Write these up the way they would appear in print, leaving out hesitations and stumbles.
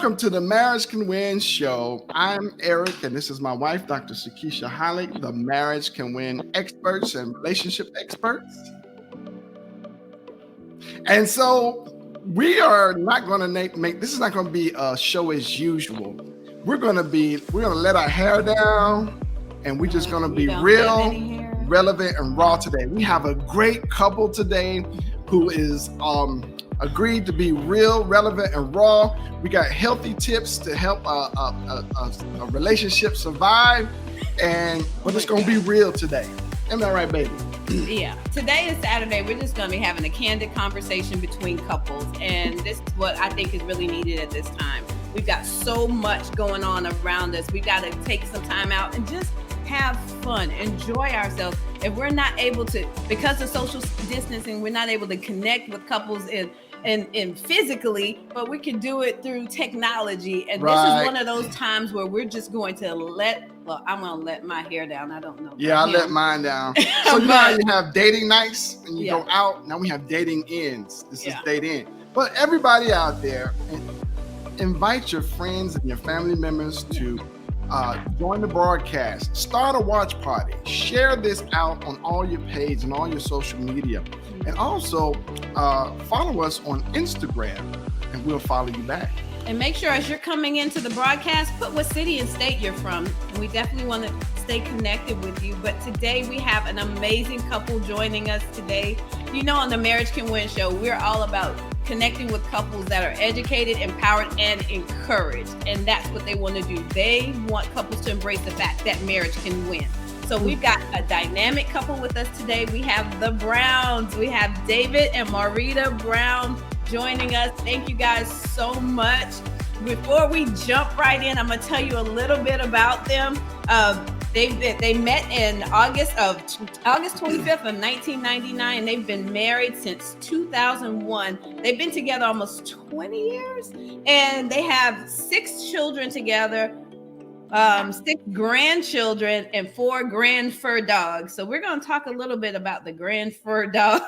welcome to the Marriage Can Win show. I'm Eric, and this is my wife, Dr. Sakeisha Hollick, the Marriage Can Win experts and relationship experts. And so we are not going to make this is not going to be a show as usual. We're going to let our hair down, and we're just going to be real, relevant, and raw today. We have a great couple today who is agreed to be real, relevant, and raw. We got healthy tips to help a relationship survive, but it's going to be real today. Am I right, baby? Yeah. Today is Saturday. We're just going to be having a candid conversation between couples, and this is what I think is really needed at this time. We've got so much going on around us. We've got to take some time out and just have fun, enjoy ourselves. If we're not able to, because of social distancing, we're not able to connect with couples and physically, but we can do it through technology. And This is one of those times where we're just going to I'm going to let my hair down. I don't know. Yeah, I let mine down. So you know how you have dating nights and you go out. Now we have dating ins. This is date in. But everybody out there, invite your friends and your family members to join the broadcast. Start a watch party. Share this out on all your pages and all your social media. And also follow us on Instagram, and we'll follow you back. And make sure as you're coming into the broadcast, put what city and state you're from. And we definitely want to stay connected with you. But today we have an amazing couple joining us today. You know, on the Marriage Can Win show, we're all about connecting with couples that are educated, empowered, and encouraged. And that's what they want to do. They want couples to embrace the fact that marriage can win. So we've got a dynamic couple with us today. We have the Browns. We have David and Maurita Brown joining us. Thank you guys so much. Before we jump right in, I'm going to tell you a little bit about them. They met in August 25th of 1999, and they've been married since 2001. They've been together almost 20 years, and they have 6 children together. 6 grandchildren and 4 grand fur dogs. So we're going to talk a little bit about the grand fur dogs.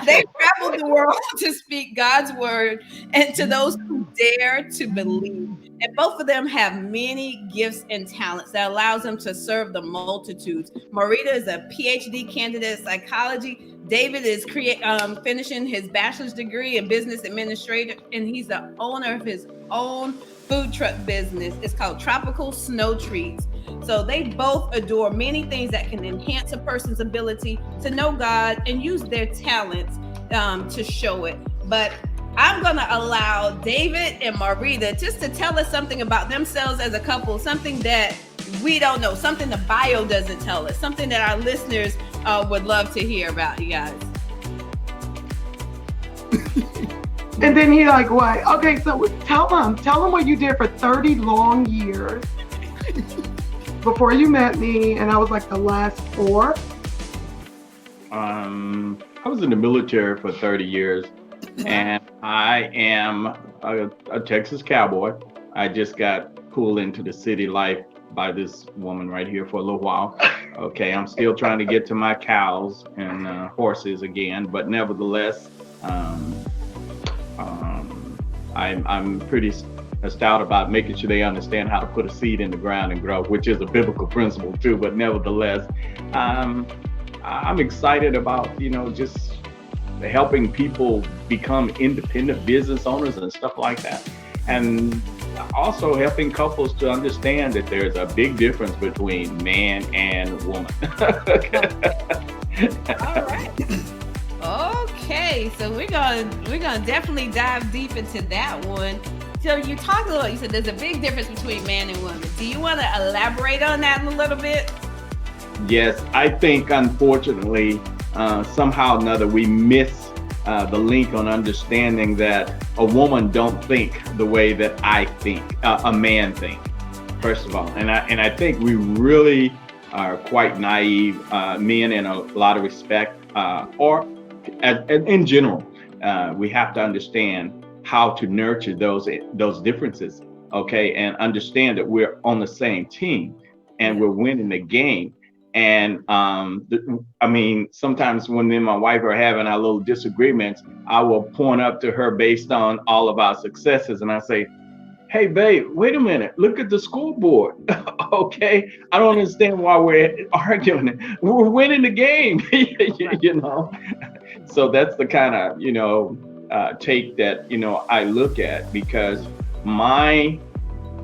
They traveled the world to speak God's word and to those who dare to believe. And both of them have many gifts and talents that allows them to serve the multitudes. Maurita is a PhD candidate in psychology. David is finishing his bachelor's degree in business administration, and he's the owner of his own food truck business. It's called Tropical Snow Treats. So they both adore many things that can enhance a person's ability to know God and use their talents to show it. But I'm going to allow David and Maurita just to tell us something about themselves as a couple, something that we don't know, something the bio doesn't tell us, something that our listeners would love to hear about, you guys. And then he like, what? Okay, so tell them what you did for 30 long years before you met me, and I was like the last 4. I was in the military for 30 years, and I am a Texas cowboy. I just got pulled into the city life by this woman right here for a little while. Okay, I'm still trying to get to my cows and horses again, but nevertheless, I'm pretty stout about making sure they understand how to put a seed in the ground and grow, which is a biblical principle too. But nevertheless, I'm excited about, just helping people become independent business owners and stuff like that. And also helping couples to understand that there's a big difference between man and woman. All right. Okay, so we're gonna definitely dive deep into that one. So you talked a little. You said there's a big difference between man and woman. Do you want to elaborate on that a little bit? Yes, I think unfortunately, somehow or another, we miss the link on understanding that a woman don't think the way that I think, a man think. First of all, and I think we really are quite naive, men in a lot of respect, or in general, we have to understand how to nurture those differences, okay, and understand that we're on the same team and we're winning the game. And sometimes when me and my wife are having our little disagreements, I will point up to her based on all of our successes, and I say, hey, babe, wait a minute. Look at the scoreboard. Okay. I don't understand why we're arguing. We're winning the game, you know? So that's the kind of, take that, I look at, because my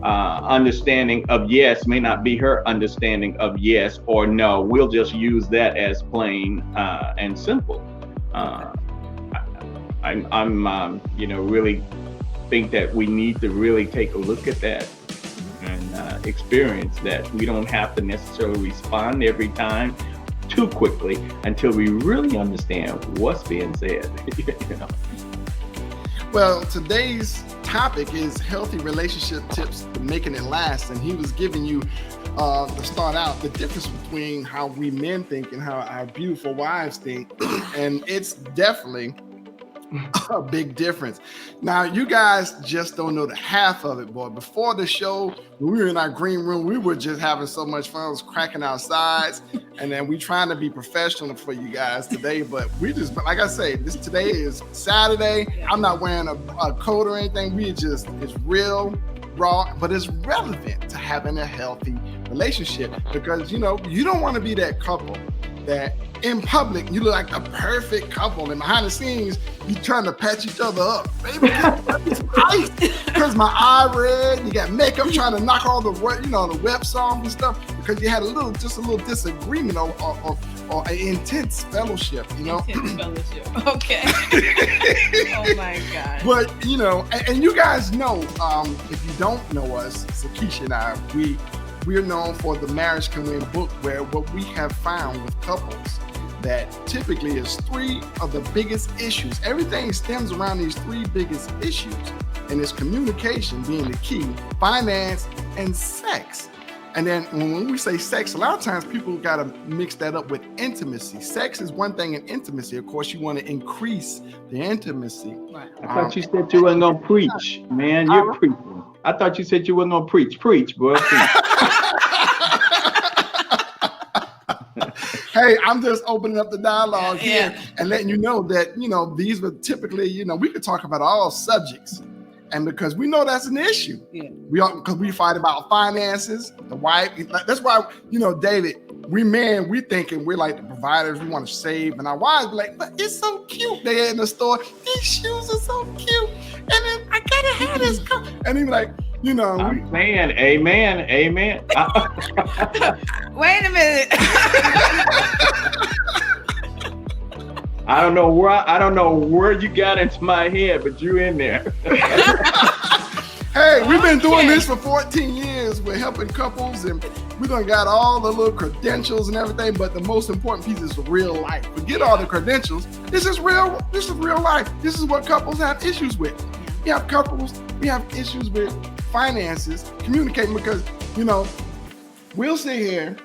understanding of yes may not be her understanding of yes or no. We'll just use that as plain and simple. I'm really think that we need to really take a look at that and experience that. We don't have to necessarily respond every time too quickly until we really understand what's being said. Well, today's topic is healthy relationship tips to making it last, and he was giving you to start out the difference between how we men think and how our beautiful wives think, and it's definitely a big difference. Now, you guys just don't know the half of it, boy. Before the show, when we were in our green room, we were just having so much fun. It was cracking our sides, and then we trying to be professional for you guys today. But we just, like I say, today is Saturday. I'm not wearing a coat or anything. It's real, raw, but it's relevant to having a healthy relationship, because you don't want to be that couple that in public you look like the perfect couple, and behind the scenes you trying to patch each other up. Baby, ice because my eye red. You got makeup trying to knock all the the web songs and stuff because you had a little disagreement or an intense fellowship. Intense fellowship. Okay. Oh my God. But and you guys know, if you don't know us, Sakeisha and I, we are known for the Marriage Can Win book, where what we have found with couples that typically is three of the biggest issues. Everything stems around these three biggest issues, and it's communication being the key, finance, and sex. And then when we say sex, a lot of times people got to mix that up with intimacy. Sex is one thing, in intimacy, of course, you want to increase the intimacy. Right. I thought you said you weren't going to preach, man. You're preaching. I thought you said you weren't going to preach. Preach, bro. Preach. Hey, I'm just opening up the dialogue here and letting you know that, these were typically, we could talk about all subjects. And because we know that's an issue, because we fight about finances, the wife. That's why, David, we thinking we're like the providers. We want to save, and our wives be like, but it's so cute. They're in the store. These shoes are so cute, and then I gotta have this coat. And he be like, I'm saying, amen. Wait a minute. I don't know where you got into my head, but you in there. Hey, we've been doing this for 14 years. We're helping couples, and we done got all the little credentials and everything, but the most important piece is real life. Forget all the credentials. This is real life. This is what couples have issues with. We have issues with finances, communicating, because, we'll sit here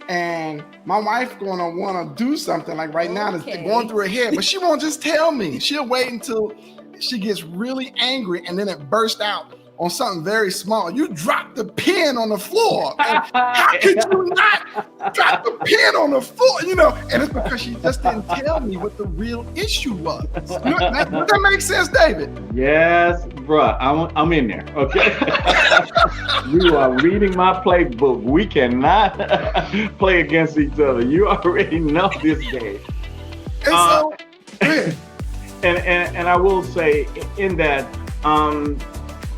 and my wife gonna wanna do something like right now that's going through her head, but she won't just tell me. She'll wait until she gets really angry, and then it bursts out on something very small. You dropped the pen on the floor. And how could you not drop the pen on the floor? And it's because she just didn't tell me what the real issue was. Does that make sense, David? Yes, bruh. I'm in there. Okay. You are reading my playbook. We cannot play against each other. You already know this game. And so, and I will say in that,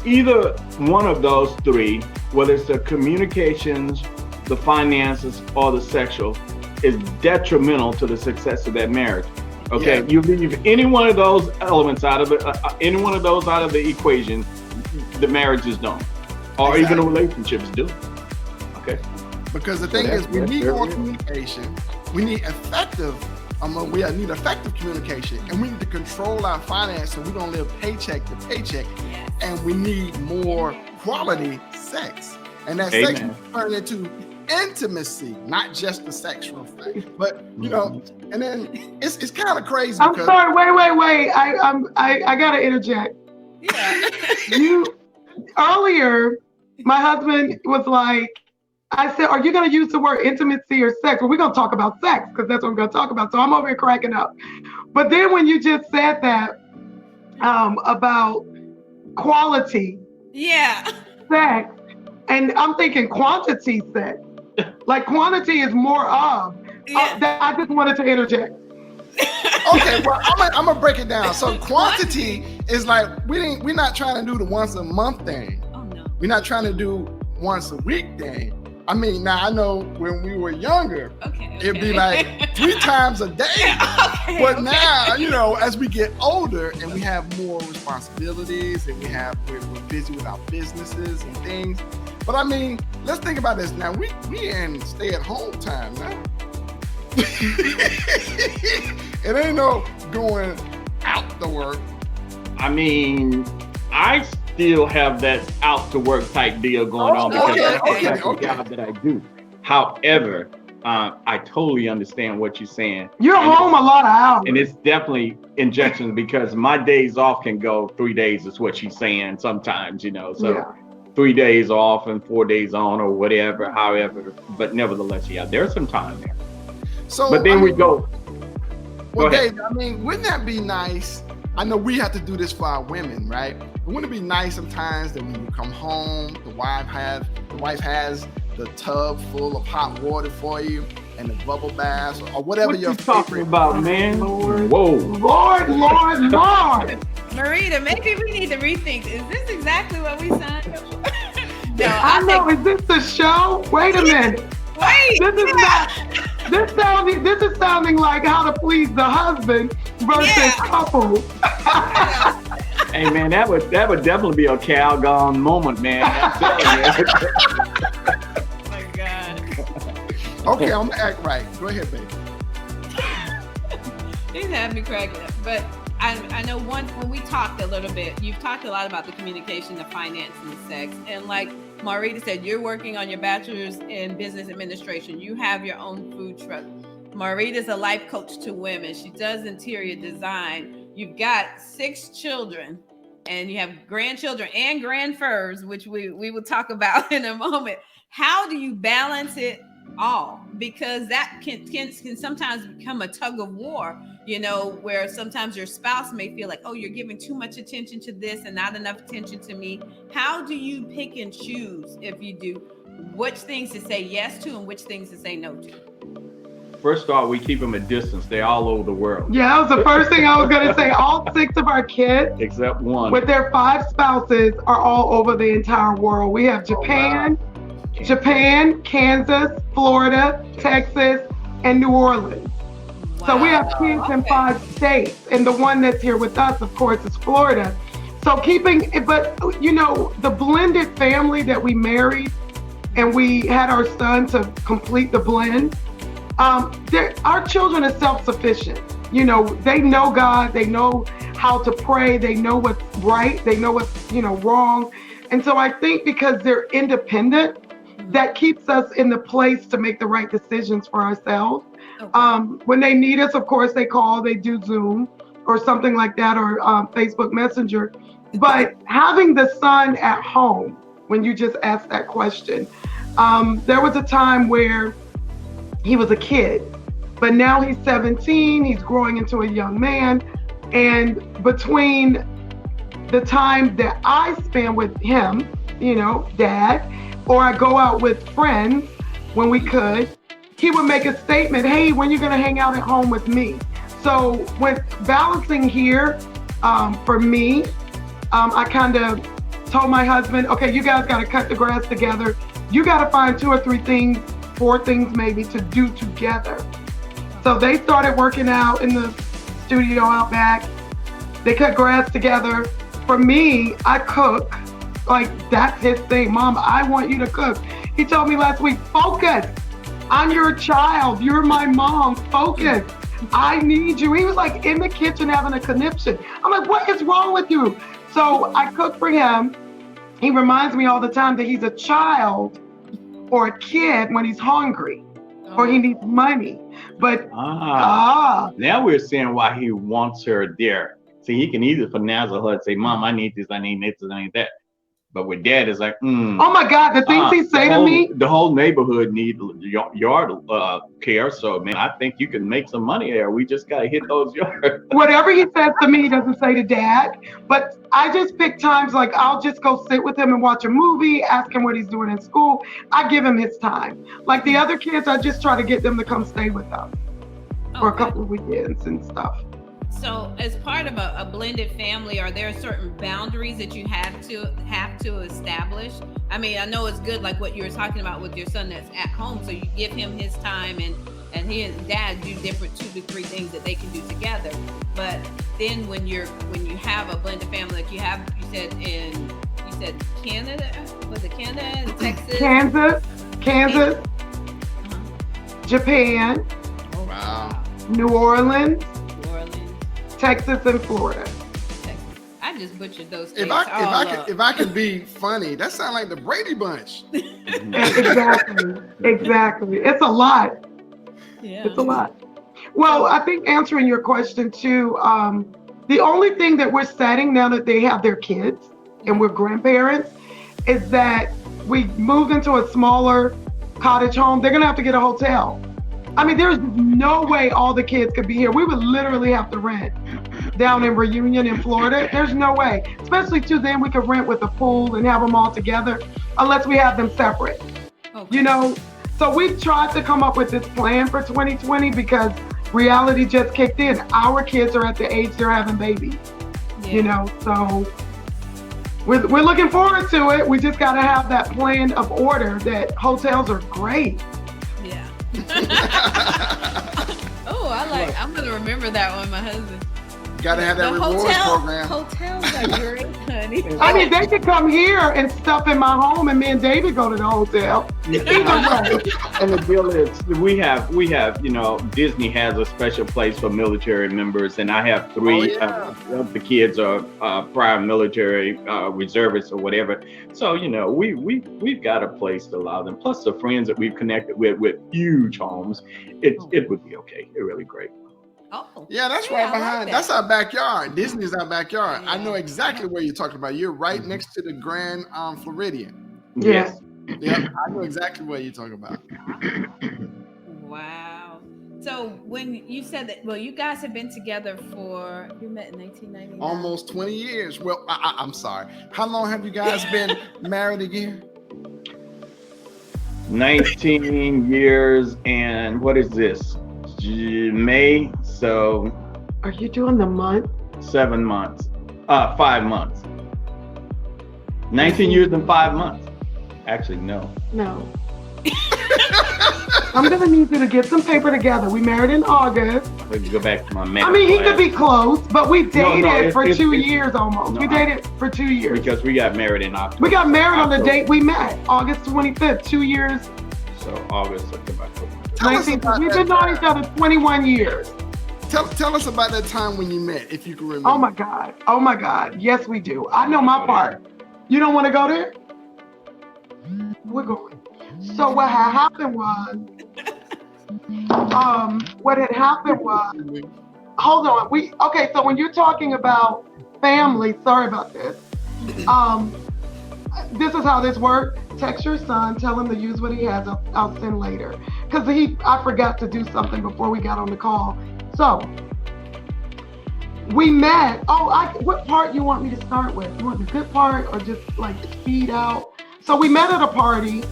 either one of those three, whether it's the communications, the finances, or the sexual, is detrimental to the success of that marriage. Okay, you leave any one of those elements out of the equation, the marriage is done, or even the relationship is done. Okay. Because the thing is, we need more communication. We need effective. We need effective communication, and we need to control our finances so we don't live paycheck to paycheck. And we need more quality sex, and that sex turn into intimacy, not just the sexual thing. But and then it's kind of crazy. I'm sorry. Wait. I gotta interject. Yeah. Earlier, my husband was like, I said, are you going to use the word intimacy or sex? Well, we're going to talk about sex because that's what we're going to talk about. So I'm over here cracking up. But then when you just said that about quality Yeah. sex, and I'm thinking quantity sex. Like quantity is more of. Yeah. I just wanted to interject. Okay, well, I'm gonna break it down. So quantity is like we're not trying to do the once a month thing. Oh no. We're not trying to do once a week thing. I mean, now I know when we were younger, it'd be like 3 times a day. But now, you know, as we get older and we have more responsibilities and we're busy with our businesses and things. But I mean, let's think about this now. We in stay-at-home time now. It ain't no going out to work. I mean, I still have that out to work type deal going on because that's the job that I do. However, I totally understand what you're saying. You're home a lot of hours. And it's definitely injections because my days off can go 3 days is what she's saying sometimes, you know. So 3 days off and 4 days on or whatever, however, but nevertheless, yeah, there's some time there. So, but then we go. Well, Dave, I mean, wouldn't that be nice? I know we have to do this for our women, right? But wouldn't it be nice sometimes that when you come home, the wife has the tub full of hot water for you and the bubble baths or whatever what you're talking about, man? Lord. Whoa. Lord. Marita, maybe we need to rethink. Is this exactly what we signed up for? No, I know. Is this the show? Wait a minute. Wait. This is sounding like How to Please the Husband versus couples. Hey man, that would definitely be a Calgon moment, man. I'm telling you. Oh my God. Okay, I'm gonna act right. Go ahead, baby. He's having me cracking up. But I know when we talked a little bit, you've talked a lot about the communication, the finance, and the sex. And like Maurita said, you're working on your bachelor's in business administration. You have your own food truck. Maurita's a life coach to women. She does interior design. You've got 6 children, and you have grandchildren and grandfurs, which we will talk about in a moment. How do you balance it all? Because that can sometimes become a tug of war, you know, where sometimes your spouse may feel like, oh, you're giving too much attention to this and not enough attention to me. How do you pick and choose, if you do, which things to say yes to and which things to say no to? First off, we keep them at distance. They're all over the world. Yeah, that was the first thing I was going to say. All 6 of our kids, except one, with their 5 spouses, are all over the entire world. We have Japan, Kansas, Florida, Texas, and New Orleans. Wow. So we have kids in 5 states. And the one that's here with us, of course, is Florida. So but you know, the blended family that we married and we had our son to complete the blend, our children are self-sufficient. You know, they know God, they know how to pray, they know what's right, they know what's, wrong. And so I think because they're independent, that keeps us in the place to make the right decisions for ourselves. Okay. When they need us, of course, they call, they do Zoom or something like that, or Facebook Messenger. But having the son at home, when you just asked that question, there was a time where he was a kid, but now he's 17, he's growing into a young man. And between the time that I spend with him, dad, or I go out with friends when we could, he would make a statement, hey, when you gonna hang out at home with me? So when balancing here, for me, I kind of told my husband, okay, you guys gotta cut the grass together. You gotta find 2 or 3 things, 4 things maybe, to do together. So they started working out in the studio out back. They cut grass together. For me, I cook. Like, that's his thing. Mom, I want you to cook. He told me last week, focus. I'm your child. You're my mom. Focus. I need you. He was like in the kitchen having a conniption. I'm like, what is wrong with you? So I cook for him. He reminds me all the time that he's a child or a kid when he's hungry or he needs money. But now we're seeing why he wants her there. See, he can either finagle her and say, Mom, I need this, I need this, I need that. But with dad, it's like, oh my God, the things he say to me. The whole neighborhood need yard care. So, man, I think you can make some money there. We just got to hit those yards. Whatever he says to me, he doesn't say to dad. But I just pick times like I'll just go sit with him and watch a movie, ask him what he's doing in school. I give him his time. Like the other kids, I just try to get them to come stay with us for a couple of weekends and stuff. So as part of a blended family, are there certain boundaries that you have to establish? I mean, I know it's good, like what you were talking about with your son that's at home. So you give him his time and he and dad do different 2 to 3 things that they can do together. But then when you have a blended family, like you said Canada, was it Canada and Texas? Kansas, Japan, wow, New Orleans, Texas, and Florida. I just butchered those states. If I could be funny, that sounds like the Brady Bunch. Exactly. It's a lot. Yeah. It's a lot. Well, I think answering your question too, the only thing that we're setting now that they have their kids and we're grandparents is that we moved into a smaller cottage home. They're gonna have to get a hotel. I mean, there's no way all the kids could be here. We would literally have to rent down in Reunion in Florida. There's no way, especially too, then we could rent with a pool and have them all together unless we have them separate, you know? So we've tried to come up with this plan for 2020 because reality just kicked in. Our kids are at the age they're having babies, you know? So we're looking forward to it. We just gotta have that plan of order that hotels are great. I'm gonna remember that one, my husband. Gotta have that rewards program. Hotels are great, honey. I mean, they could come here and stuff in my home, and me and David go to the hotel. And the deal is, we have, you know, Disney has a special place for military members, and I have 3 of the kids are prior military reservists or whatever. So, you know, we've got a place to allow them. Plus, the friends that we've connected with huge homes, it would be okay. It's really great. Oh, yeah, that's right behind. That's our backyard. Disney's our backyard. I know exactly where you're talking about. You're right next to the Grand Floridian. Yes. Yeah, I know exactly what you're talking about. Wow. So when you said that, well, you guys have been together you met in 1999. Almost 20 years. Well, I'm sorry. How long have you guys been married again? 19 years and what is this? May, so. Are you doing the month? 7 months. 5 months. 19 years and 5 months. Actually, no. No. I'm gonna need you to get some paper together. We married in August. We can go back to my man. I mean, he could be close, but we dated for 2 years almost. We dated for 2 years. Because we got married in October. We got married on the date we met, August 25th, 2 years. So August, September, October. We've been knowing each other 21 years. Tell us about that time when you met, if you can remember. Oh my God. Yes, we do. I know my part. You don't want to go there? We're going. So what had happened was, hold on. So when you're talking about family, sorry about this. This is how this worked. Text your son, tell him to use what he has. I'll send later. Because I forgot to do something before we got on the call. So we met. What part you want me to start with? You want the good part or just like speed out? So we met at a party,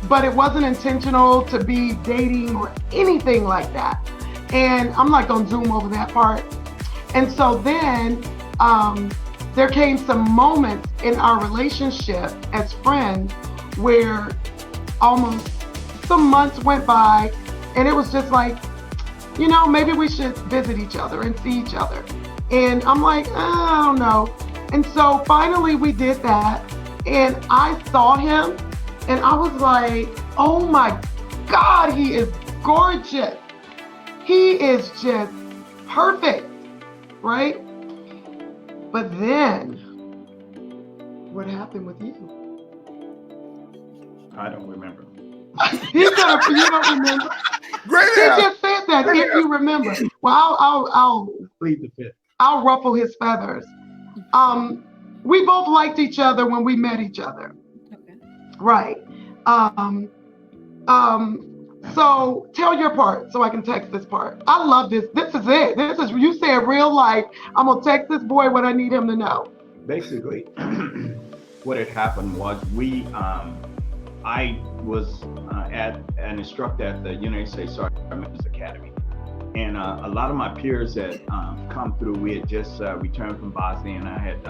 but it wasn't intentional to be dating or anything like that. And I'm not gonna zoom over that part. And so then there came some moments in our relationship as friends where almost some months went by and it was just like, you know, maybe we should visit each other and see each other. And I'm like, I don't know. And so finally we did that and I saw him and I was like, oh my God, he is gorgeous. He is just perfect, right? But then, what happened with you? I don't remember. You don't remember? Great. He just said that if you remember. Well, I'll plead the fifth. I'll ruffle his feathers. we both liked each other when we met each other. Okay. Right. So tell your part so I can text this part. I love this. This is it. This is, you said real life. I'm going to text this boy what I need him to know. Basically, what had happened was I was an instructor at the United States Sergeant Academy. And a lot of my peers had come through. We had just returned from Bosnia, and I had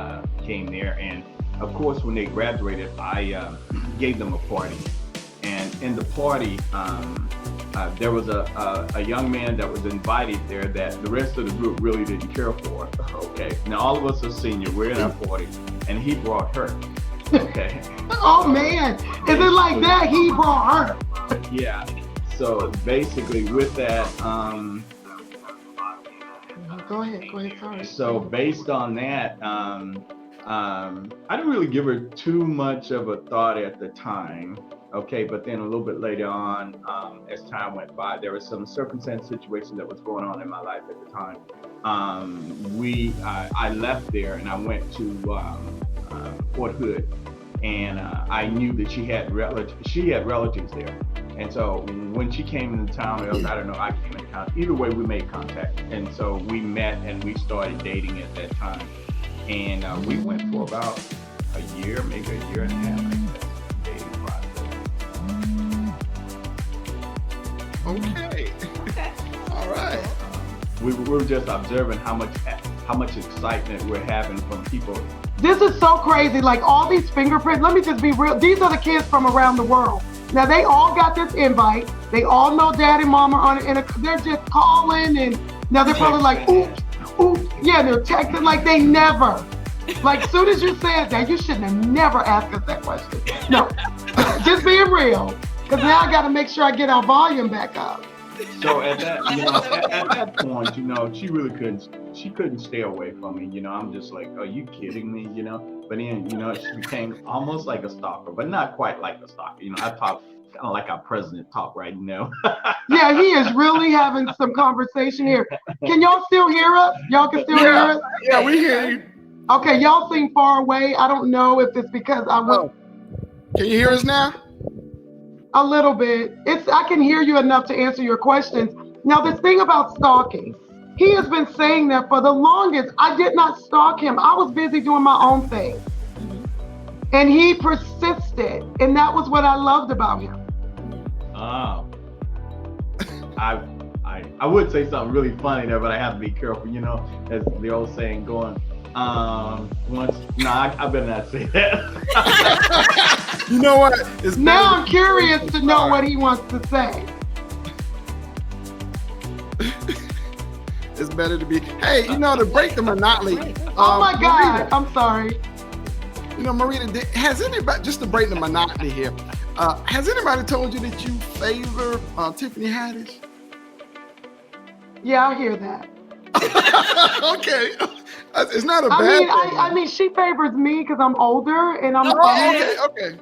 came there. And of course, when they graduated, I gave them a party. And in the party, there was a young man that was invited there that the rest of the group really didn't care for. Okay, now all of us are senior. We're in our 40s, and he brought her. Okay. Oh man, is it like that? He brought her. Yeah. So basically, with that. Go ahead, sorry. So based on that, I didn't really give her too much of a thought at the time. Okay, but then a little bit later on, as time went by, there was some circumstance situation that was going on in my life at the time. I left there and I went to Fort Hood, and I knew that she had relatives there. And so when she came into town, I don't know, I came into town. Either way, we made contact. And so we met and we started dating at that time. And we went for about a year, maybe a year and a half, like that, dating process. Okay. All right. We were just observing how much excitement we're having from people. This is so crazy. Like all these fingerprints, let me just be real. These are the kids from around the world. Now they all got this invite. They all know dad and mama on it, and they're just calling, and now they're probably like, oops. Yeah, they're texting like they never. Like soon as you said that, you shouldn't have never asked us that question. No, just being real, because now I got to make sure I get our volume back up. So at that point, she really couldn't stay away from me. I'm just like, are you kidding me? But then, she became almost like a stalker, but not quite like a stalker. I talk kind of like our president talk right now. Yeah, he is really having some conversation here. Can y'all still hear us? Y'all can still hear us? Yeah, we hear you. Okay, y'all seem far away. I don't know if it's because I was. Can you hear us now? A little bit. I can hear you enough to answer your questions. Now, this thing about stalking, he has been saying that for the longest. I did not stalk him. I was busy doing my own thing. And he persisted. And that was what I loved about him. Oh. I would say something really funny there, but I have to be careful, as the old saying going, I better not say that. You know what? Now I'm curious to know what he wants to say. It's better to be, hey, to break the monotony. Oh my God, Maurita, I'm sorry. Maurita, has anybody, just to break the monotony here, has anybody told you that you favor Tiffany Haddish? Yeah, I hear that. Okay. It's not a bad thing. I mean, she favors me because I'm older and I'm okay.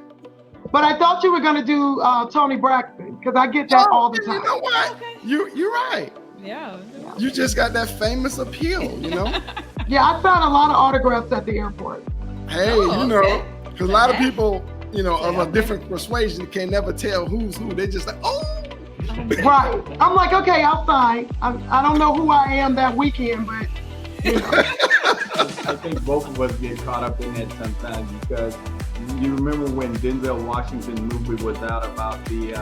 But I thought you were going to do Toni Braxton because I get that all the time. You know what? You're right. Yeah. You just got that famous appeal, Yeah, I found a lot of autographs at the airport. Hey, because a lot of people, of a different persuasion can never tell who's who. They just like, oh. Right. I'm like, okay, I'll sign. I don't know who I am that weekend, but I think both of us get caught up in that sometimes because you remember when Denzel Washington movie was out about the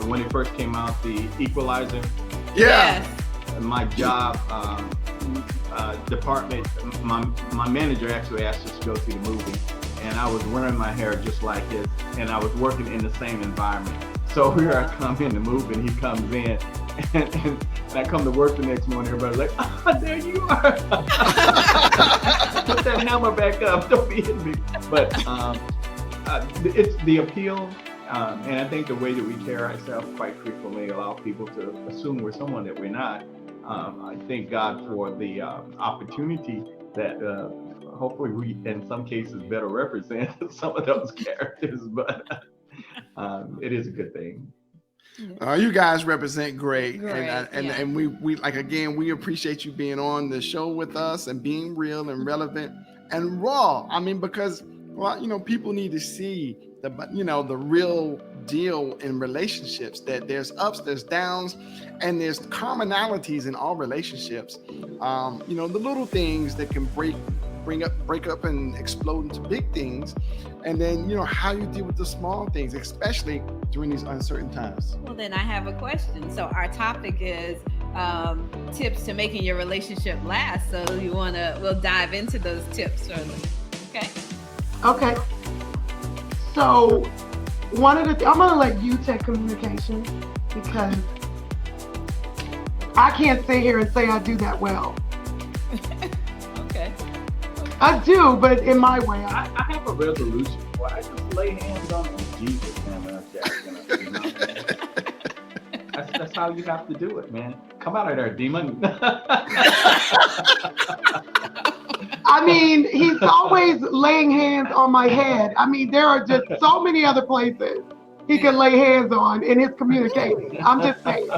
when it first came out, the Equalizer. Yeah. My job department, my manager actually asked us to go see the movie, and I was wearing my hair just like his, and I was working in the same environment. So here I come in the movie, and he comes in, and I come to work the next morning. Everybody's like, "Oh, there you are! Put that hammer back up! Don't be hitting me!" But it's the appeal, and I think the way that we carry ourselves quite frequently allow people to assume we're someone that we're not. I thank God for the opportunity that hopefully we, in some cases, better represent some of those characters, but it is a good thing. You guys represent great. And we like, again, we appreciate you being on the show with us and being real and relevant. and raw. I mean, because, well, you know, people need to see the real deal in relationships, that there's ups, there's downs, and there's commonalities in all relationships. You know, the little things that can break up and explode into big things, and then, you know, how you deal with the small things, especially during these uncertain times. Well, then I have a question. So our topic is tips to making your relationship last. So we'll dive into those tips further. Okay. So I'm gonna let you take communication, because I can't sit here and say I do that well. Okay. I do, but in my way. I have a resolution. I just lay hands on Jesus, man. That's how you have to do it, man. Come out of there, demon. I mean, he's always laying hands on my head. I mean, there are just so many other places he can lay hands on in his communicating. I'm just saying.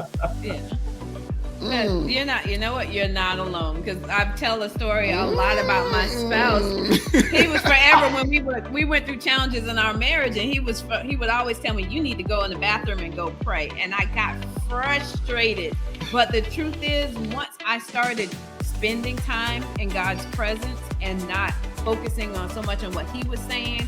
Yeah. You're not, you know what? You're not alone, because I tell a story a lot about my spouse. He was forever, when we went through challenges in our marriage, and he would always tell me, you need to go in the bathroom and go pray. And I got frustrated. But the truth is, once I started spending time in God's presence and not focusing on so much on what he was saying,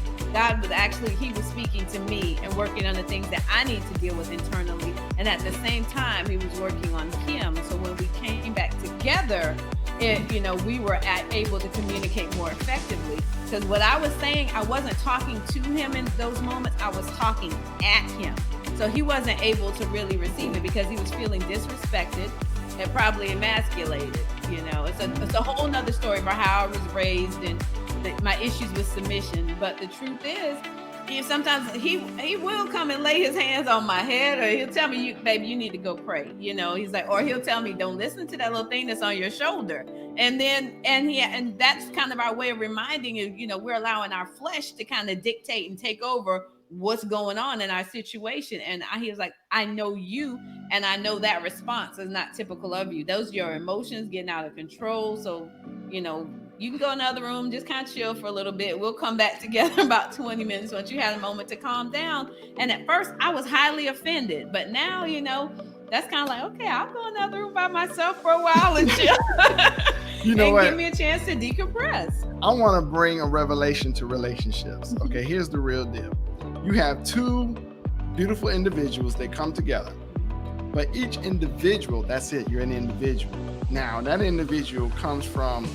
he was speaking to me and working on the things that I need to deal with internally. And at the same time, he was working on him. So when we came back together, we were able to communicate more effectively. Because what I was saying, I wasn't talking to him in those moments, I was talking at him. So he wasn't able to really receive it, because he was feeling disrespected and probably emasculated. You know, it's a whole nother story about how I was raised and my issues with submission. But the truth is, sometimes he will come and lay his hands on my head, or he'll tell me, baby, you need to go pray. You know, he's like, or he'll tell me, don't listen to that little thing that's on your shoulder. And that's kind of our way of reminding you, we're allowing our flesh to kind of dictate and take over what's going on in our situation. And he was like, I know you, and I know that response is not typical of you. Those are your emotions getting out of control. So, you can go in the other room, just kind of chill for a little bit. We'll come back together about 20 minutes once you had a moment to calm down. And at first I was highly offended, but now, that's kind of like, okay, I'll go in the other room by myself for a while and chill. Give me a chance to decompress. I want to bring a revelation to relationships. Okay, here's the real deal. You have two beautiful individuals, they come together, but each individual, that's it, you're an individual. Now, that individual comes from,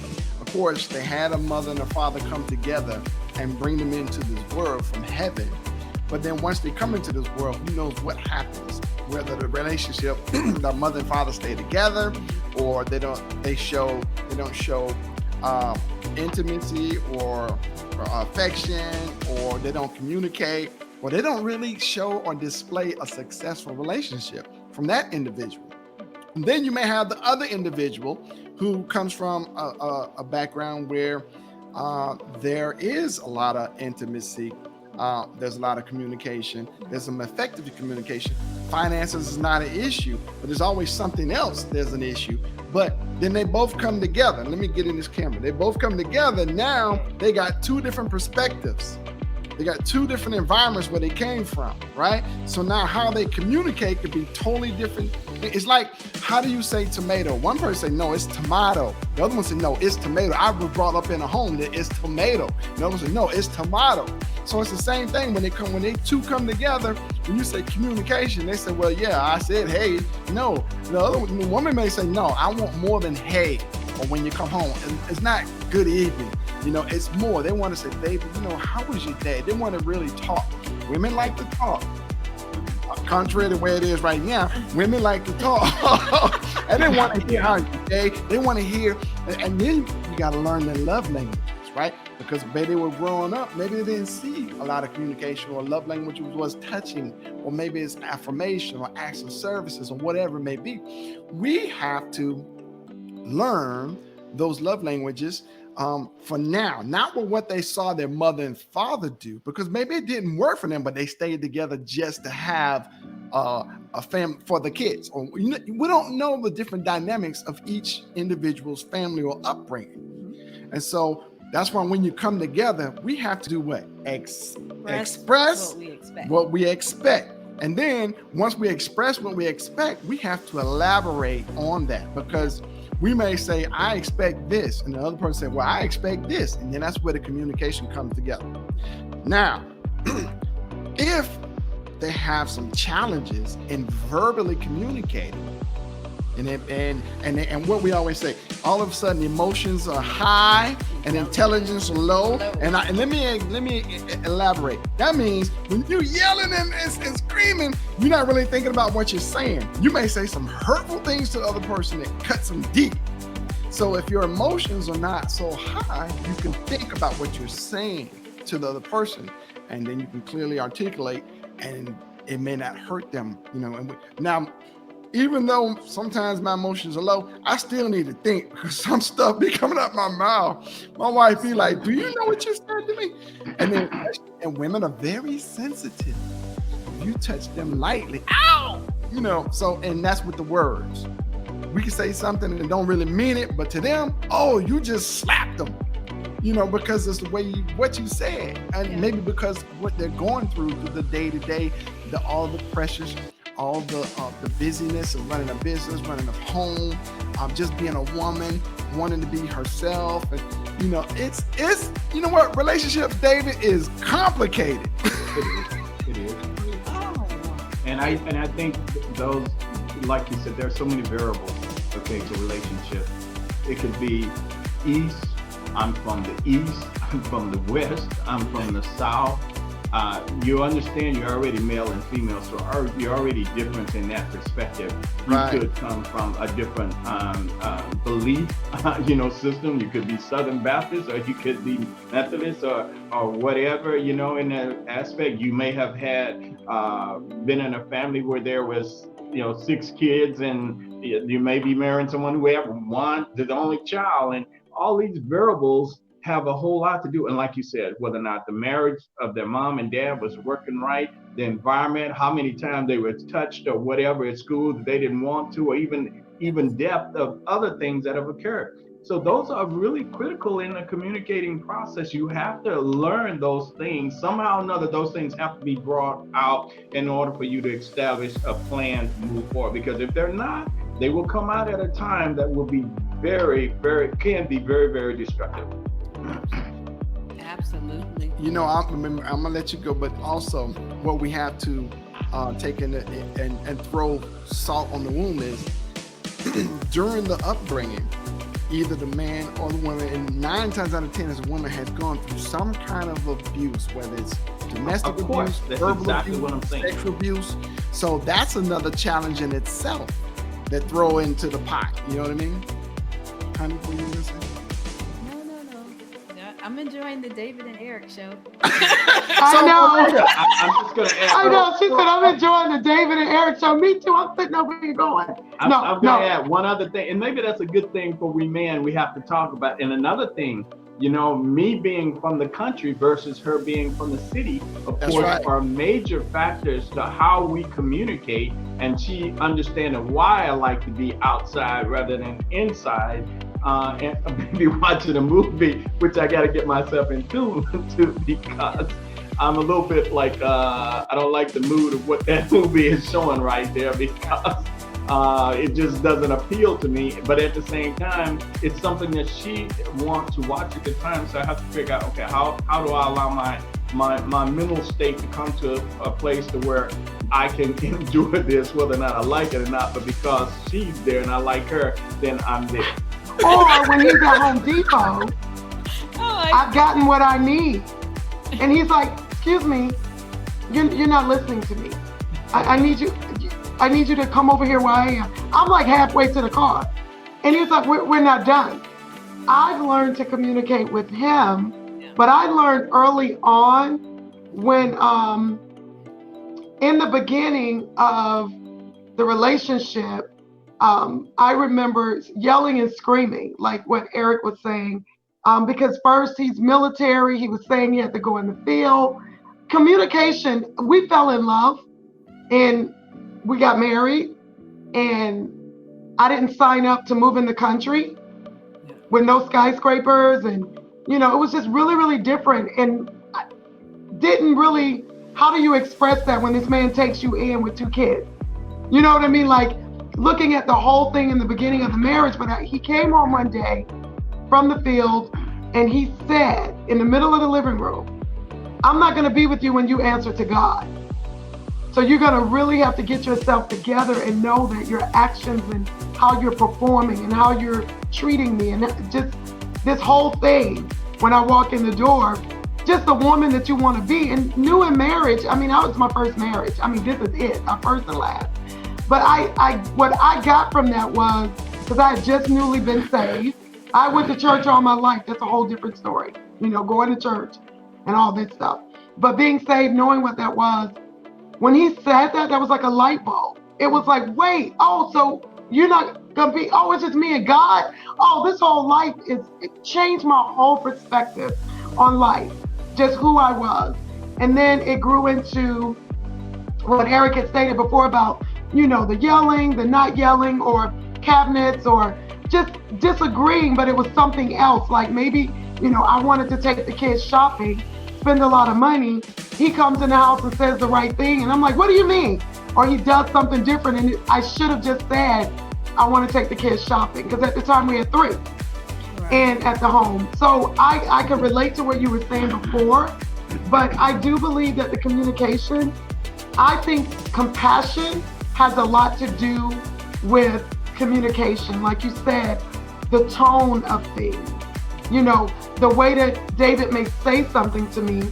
of course, they had a mother and a father come together and bring them into this world from heaven. But then once they come into this world, who knows what happens? Whether the relationship, the mother and father stay together, or they don't show intimacy or affection, or they don't communicate, or they don't really show or display a successful relationship from that individual. And then you may have the other individual who comes from a background where there is a lot of intimacy, there's a lot of communication, there's some effective communication. Finances is not an issue, but there's always something else there's an issue. But then they both come together. Let me get in this camera. They both come together. Now they got two different perspectives. They got two different environments where they came from, right? So now how they communicate could be totally different. It's like, how do you say tomato? One person say, no, it's tomato. The other one say, no, it's tomato. I was brought up in a home that it's tomato. The other one say, no, it's tomato. So it's the same thing when they two come together. When you say communication, they say, well, yeah, I said, hey, no. The woman may say, no, I want more than hey, or when you come home. And it's not good evening. It's more. They want to say, baby, how was your day? They want to really talk. Women like to talk. Contrary to where it is right now, women like to talk. And they want to hear how your day. They want to hear. And then you got to learn the love languages, right? Because maybe they were growing up, maybe they didn't see a lot of communication, or love language was touching, or maybe it's affirmation or acts of services, or whatever it may be. We have to learn those love languages for now, not with what they saw their mother and father do, because maybe it didn't work for them, but they stayed together just to have a family for the kids. Or we don't know the different dynamics of each individual's family or upbringing. And so That's why when you come together, we have to do what? Express what we expect. And then once we express what we expect, we have to elaborate on that, because we may say, I expect this. And the other person say, well, I expect this. And then that's where the communication comes together. Now, if they have some challenges in verbally communicating, and what we always say, all of a sudden emotions are high and intelligence are low. And let me elaborate. That means when you're yelling and screaming, you're not really thinking about what you're saying. You may say some hurtful things to the other person that cuts them deep. So if your emotions are not so high, you can think about what you're saying to the other person, and then you can clearly articulate, and it may not hurt them, now, even though sometimes my emotions are low, I still need to think, because some stuff be coming out my mouth. My wife be like, do you know what you said to me? And women are very sensitive. If you touch them lightly, ow! So, and that's with the words. We can say something and don't really mean it, but to them, oh, you just slapped them. Because it's the way what you said, and maybe because what they're going through the day-to-day, all the pressures, all the busyness of running a business, running a home, just being a woman, wanting to be herself, and it's what, relationships, David, is complicated. It is. And I think those, like you said, there are so many variables, okay, to relationships. It could be east. I'm from the east, I'm from the west, I'm from the south. You understand you're already male and female, so you're already different in that perspective. You could come from a different belief, system. You could be Southern Baptist, or you could be Methodist, or whatever, in that aspect. You may have had been in a family where there was 6 kids, and you may be marrying someone who have one, the only child, and all these variables have a whole lot to do. And like you said, whether or not the marriage of their mom and dad was working right, the environment, how many times they were touched or whatever at school that they didn't want to, or even depth of other things that have occurred. So those are really critical in the communicating process. You have to learn those things. Somehow or another, those things have to be brought out in order for you to establish a plan to move forward. Because if they're not, they will come out at a time that will be very, very destructive. Absolutely. I'm gonna let you go, but also what we have to take in and throw salt on the wound is during the upbringing, either the man or the woman, and 9 times out of 10 as a woman, has gone through some kind of abuse, whether it's domestic abuse, verbal abuse, sexual abuse. So that's another challenge in itself that throw into the pot. You know what I mean? Honey, what you gonna say? I'm enjoying the David and Eric show. I know. I'm just gonna add. I know. She said, I'm enjoying the David and Eric show. Me too. I'm sitting over here going. I'm gonna add one other thing, and maybe that's a good thing for we men. We have to talk about. And another thing, me being from the country versus her being from the city, of course, are major factors to how we communicate. And she understanding why I like to be outside rather than inside. And maybe watching a movie, which I got to get myself into because I'm a little bit like, I don't like the mood of what that movie is showing right there, because it just doesn't appeal to me. But at the same time, it's something that she wants to watch at the time. So I have to figure out, okay, how do I allow my mental state to come to a place to where I can endure this, whether or not I like it or not. But because she's there and I like her, then I'm there. Or when he's at Home Depot, I've gotten what I need. And he's like, excuse me, you're not listening to me. I need you to come over here where I am. I'm like halfway to the car. And he's like, we're not done. I've learned to communicate with him, but I learned early on when, in the beginning of the relationship, I remember yelling and screaming, like what Eric was saying, because first he's military. He was saying he had to go in the field. Communication, we fell in love and we got married, and I didn't sign up to move in the country with no skyscrapers and You know, it was just really, really different. And I didn't really, how do you express that when this man takes you in with 2 kids? You know what I mean? Like looking at the whole thing in the beginning of the marriage, but he came home one day from the field and he said in the middle of the living room, I'm not going to be with you when you answer to God. So you're going to really have to get yourself together and know that your actions and how you're performing and how you're treating me and just this whole thing, when I walk in the door, just the woman that you want to be. And new in marriage, I mean, that was my first marriage. I mean, this is it, my first and last. But what I got from that was, because I had just newly been saved, I went to church all my life. That's a whole different story, you know, going to church and all this stuff. But being saved, knowing what that was, when he said that, that was like a light bulb. It was like, wait, oh, so you're not gonna be, oh, it's just me and God? Oh, this whole life it changed my whole perspective on life, just who I was. And then it grew into what Eric had stated before about, you know, the yelling, the not yelling, or cabinets, or just disagreeing, but it was something else. Like maybe, you know, I wanted to take the kids shopping, spend a lot of money. He comes in the house and says the right thing. And I'm like, what do you mean? Or he does something different. And I should have just said, I want to take the kids shopping. Because at the time we had 3 and at the home. So I could relate to what you were saying before, but I do believe that the communication, I think compassion has a lot to do with communication. Like you said, the tone of things. You know, the way that David may say something to me,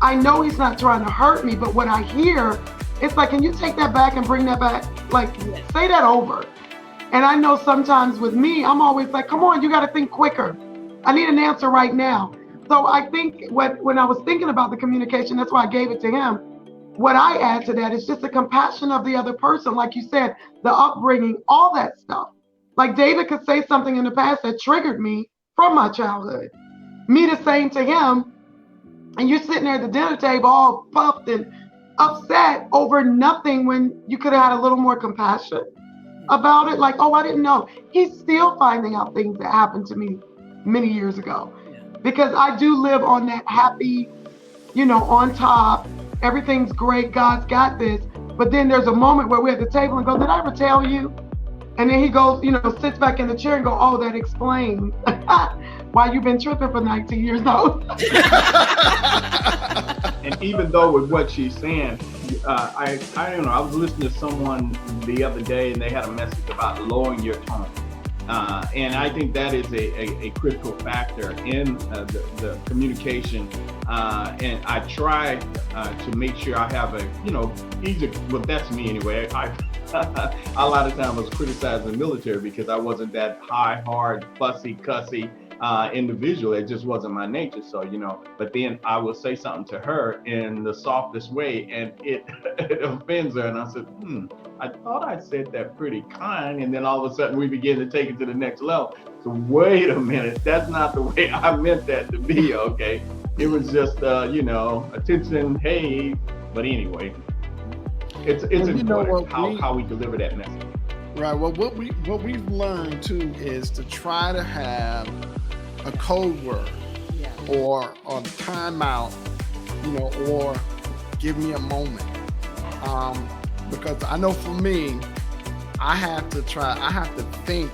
I know he's not trying to hurt me, but what I hear, it's like, can you take that back and bring that back? Like, say that over. And I know sometimes with me, I'm always like, come on, you got to think quicker. I need an answer right now. So I think when I was thinking about the communication, that's why I gave it to him. What I add to that is just the compassion of the other person. Like you said, the upbringing, all that stuff. Like David could say something in the past that triggered me from my childhood. Me the same to him. And you're sitting there at the dinner table all puffed and upset over nothing when you could have had a little more compassion about it. Like, oh, I didn't know. He's still finding out things that happened to me many years ago. Because I do live on that happy, you know, on top, everything's great, God's got this. But then there's a moment where we're at the table and go, did I ever tell you? And then he goes, you know, sits back in the chair and go, oh, that explains why you've been tripping for 19 years old. And even though with what she's saying, I don't know, I was listening to someone the other day and they had a message about lowering your tone. And I think that is a critical factor in the communication. And I try to make sure I have a, you know, easy, well, that's me anyway. A lot of times I was criticized in the military because I wasn't that high, hard, fussy, cussy individual. It just wasn't my nature. So, you know, but then I will say something to her in the softest way and it offends her. And I said, I thought I said that pretty kind. And then all of a sudden we begin to take it to the next level. So wait a minute, that's not the way I meant that to be, okay? It was just, you know, attention, hey, but anyway, it's important how we deliver that message. Right, well, what we've learned too is to try to have a code word or a timeout, you know, or give me a moment. Because I know for me, I have to think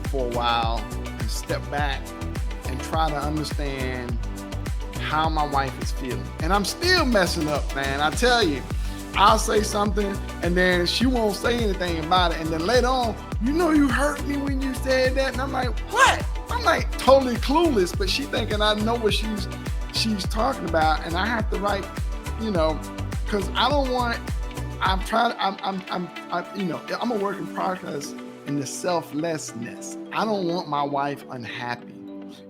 for a while and step back and try to understand how my wife is feeling. And I'm still messing up, man. I tell you, I'll say something and then she won't say anything about it. And then later on, you know, you hurt me when you said that. And I'm like, what? I'm like totally clueless, but she thinking I know what she's talking about. And I have to write, you know, cause I don't want, I'm you know, I'm a work in progress in the selflessness. I don't want my wife unhappy.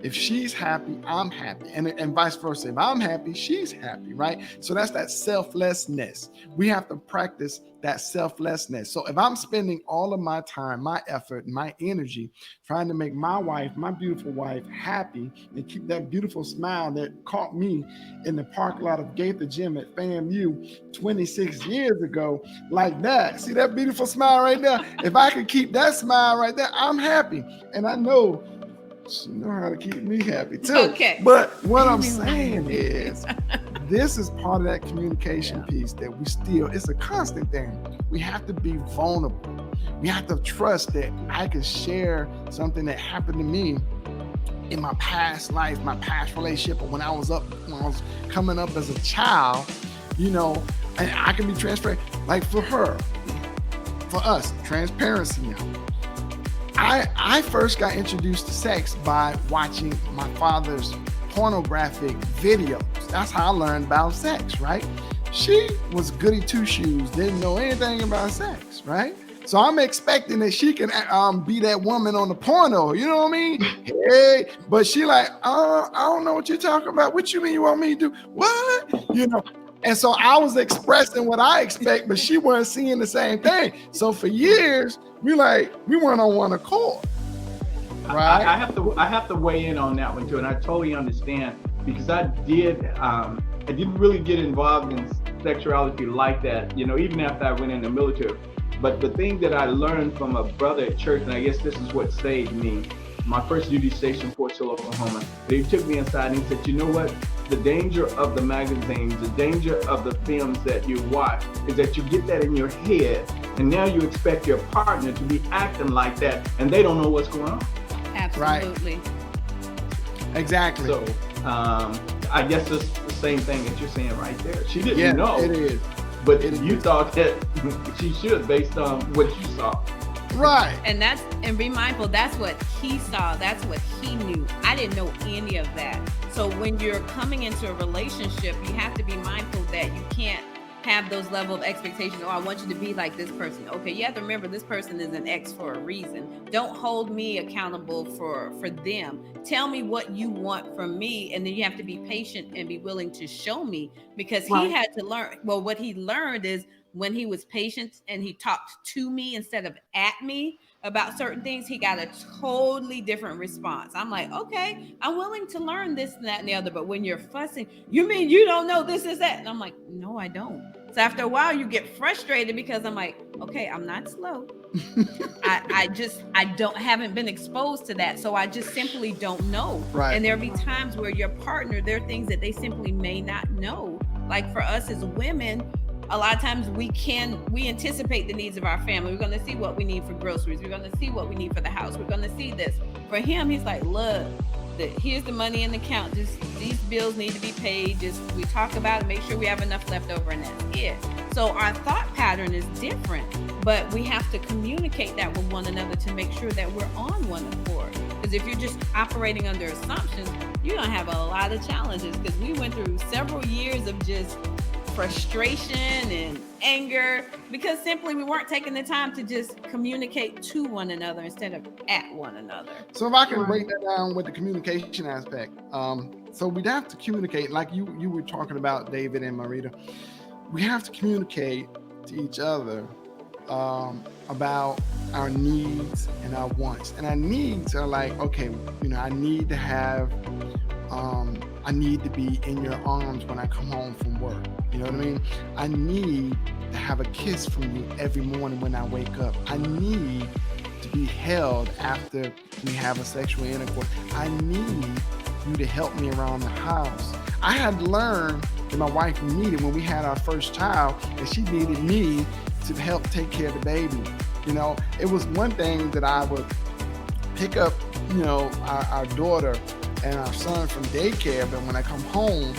If she's happy, I'm happy. And vice versa. If I'm happy, she's happy, right? So that's that selflessness. We have to practice that selflessness. So if I'm spending all of my time, my effort, my energy trying to make my wife, my beautiful wife, happy and keep that beautiful smile that caught me in the parking lot of Gaither Gym at FAMU 26 years ago, like that. See that beautiful smile right there? If I could keep that smile right there, I'm happy. And I know She know how to keep me happy too. Okay. But what I'm saying is, this is part of that communication piece that it's a constant thing. We have to be vulnerable. We have to trust that I can share something that happened to me in my past life, my past relationship, or when I was coming up as a child, and I can be transparent. Like for us, transparency now. I first got introduced to sex by watching my father's pornographic videos. That's how I learned about sex, right? She was goody two-shoes, didn't know anything about sex, right? So I'm expecting that she can be that woman on the porno, you know what I mean? Hey, but she like, I don't know what you're talking about. What you mean you want me to do? What? And so I was expressing what I expect, but she wasn't seeing the same thing. So for years, we weren't on one accord. Right. I have to weigh in on that one too, and I totally understand, because I didn't really get involved in sexuality like that, even after I went in the military. But the thing that I learned from a brother at church, and I guess this is what saved me, my first duty station, Fort Sill, Oklahoma, he took me inside and he said, you know what? The danger of the magazines, the danger of the films that you watch is that you get that in your head, and now you expect your partner to be acting like that, and they don't know what's going on. Absolutely. Right. Exactly. So I guess it's the same thing that you're saying right there. She didn't know. It is. But you thought that she should, based on what you saw. Right. And be mindful, that's what he saw, that's what he knew. I didn't know any of that. So when you're coming into a relationship, you have to be mindful that you can't have those level of expectations. I want you to be like this person. Okay, you have to remember this person is an ex for a reason. Don't hold me accountable for them. Tell me what you want from me, and then you have to be patient and be willing to show me, because he had to learn. Well, what he learned is when he was patient and he talked to me instead of at me about certain things, he got a totally different response. I'm like, okay, I'm willing to learn this and that and the other. But when you're fussing, you mean you don't know this is that? And I'm like, no, I don't. So after a while, you get frustrated, because I'm like, okay, I'm not slow. I haven't been exposed to that. So I just simply don't know. Right. And there'll be times where your partner, there are things that they simply may not know. Like for us as women, a lot of times we anticipate the needs of our family. We're going to see what we need for groceries. We're going to see what we need for the house. We're going to see this. For him, he's like, look, here's the money in the account. Just these bills need to be paid. Just we talk about it, make sure we have enough left over, and that's it. So our thought pattern is different, but we have to communicate that with one another to make sure that we're on one accord. Because if you're just operating under assumptions, you're going to have a lot of challenges, because we went through several years of just frustration and anger, because simply we weren't taking the time to just communicate to one another instead of at one another. So if I can break that down with the communication aspect, so we'd have to communicate, like you were talking about, David and Maurita. We have to communicate to each other about our needs and our wants. And our needs are like, okay, I need to have I need to be in your arms when I come home from work. You know what I mean? I need to have a kiss from you every morning when I wake up. I need to be held after we have a sexual intercourse. I need you to help me around the house. I had learned that my wife needed, when we had our first child, that she needed me to help take care of the baby. It was one thing that I would pick up, our daughter and our son from daycare, but when I come home,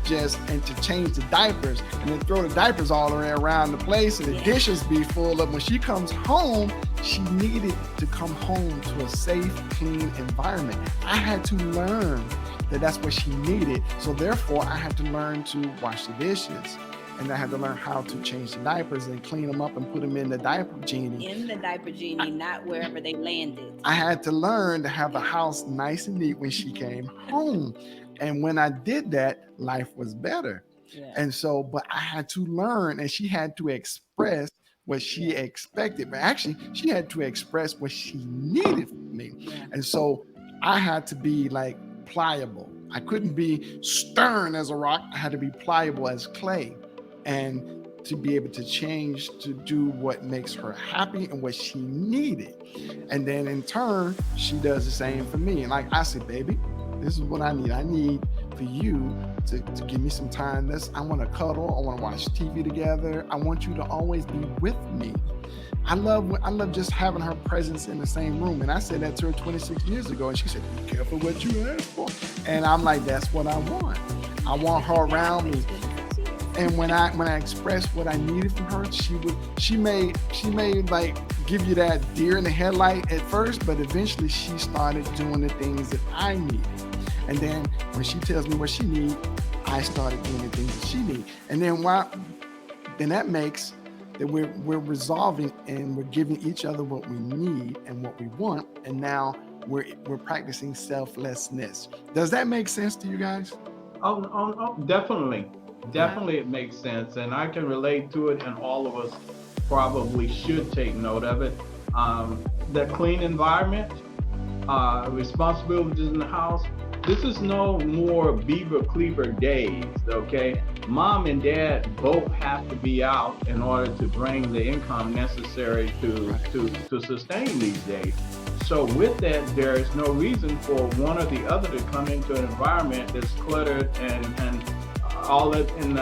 and to change the diapers and then throw the diapers all the way around the place, and the dishes be full of. When she comes home, she needed to come home to a safe, clean environment. I had to learn that that's what she needed. So therefore, I had to learn to wash the dishes, and I had to learn how to change the diapers and clean them up and put them in the diaper genie. In the diaper genie, not wherever they landed. I had to learn to have the house nice and neat when she came home. And when I did that, life was better. Yeah. And so, but I had to learn, and she had to express what she expected. But actually, she had to express what she needed from me. Yeah. And so I had to be like pliable. I couldn't be stern as a rock. I had to be pliable as clay. And to be able to change, to do what makes her happy and what she needed. And then in turn, she does the same for me. And like I said, baby, this is what I need. I need for you to give me some time. I want to cuddle. I want to watch TV together. I want you to always be with me. I love just having her presence in the same room. And I said that to her 26 years ago. And she said, be careful what you ask for. And I'm like, that's what I want. I want her around me. And when I expressed what I needed from her, she may like give you that deer in the headlight at first, but eventually she started doing the things that I needed. And then when she tells me what she needs, I started doing the things that she needs. And then that makes that we're resolving and we're giving each other what we need and what we want. And now we're practicing selflessness. Does that make sense to you guys? Oh, definitely. Definitely it makes sense. And I can relate to it, and all of us probably should take note of it. The clean environment, responsibilities in the house. This is no more Beaver Cleaver days, okay? Mom and dad both have to be out in order to bring the income necessary to sustain these days. So with that, there is no reason for one or the other to come into an environment that's cluttered and all that in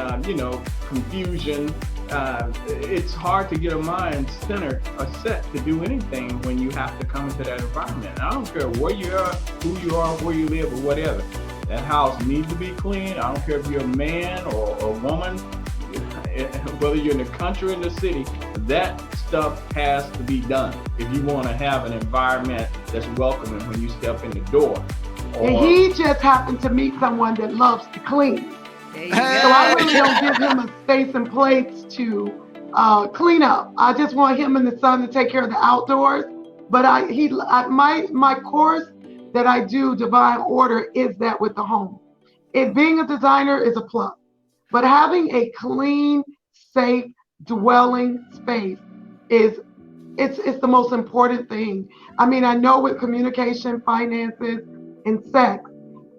confusion. It's hard to get a mind centered or set to do anything when you have to come into that environment. I don't care where you are, who you are, where you live, or whatever. That house needs to be clean. I don't care if you're a man or a woman, whether you're in the country or in the city, that stuff has to be done if you want to have an environment that's welcoming when you step in the door. And he just happened to meet someone that loves to clean. So I really don't give him a space and place to clean up. I just want him and the son to take care of the outdoors. But my course that I do, Divine Order, is that with the home. Being a designer is a plus, but having a clean, safe, dwelling space it's the most important thing. I mean, I know with communication, finances, and sex,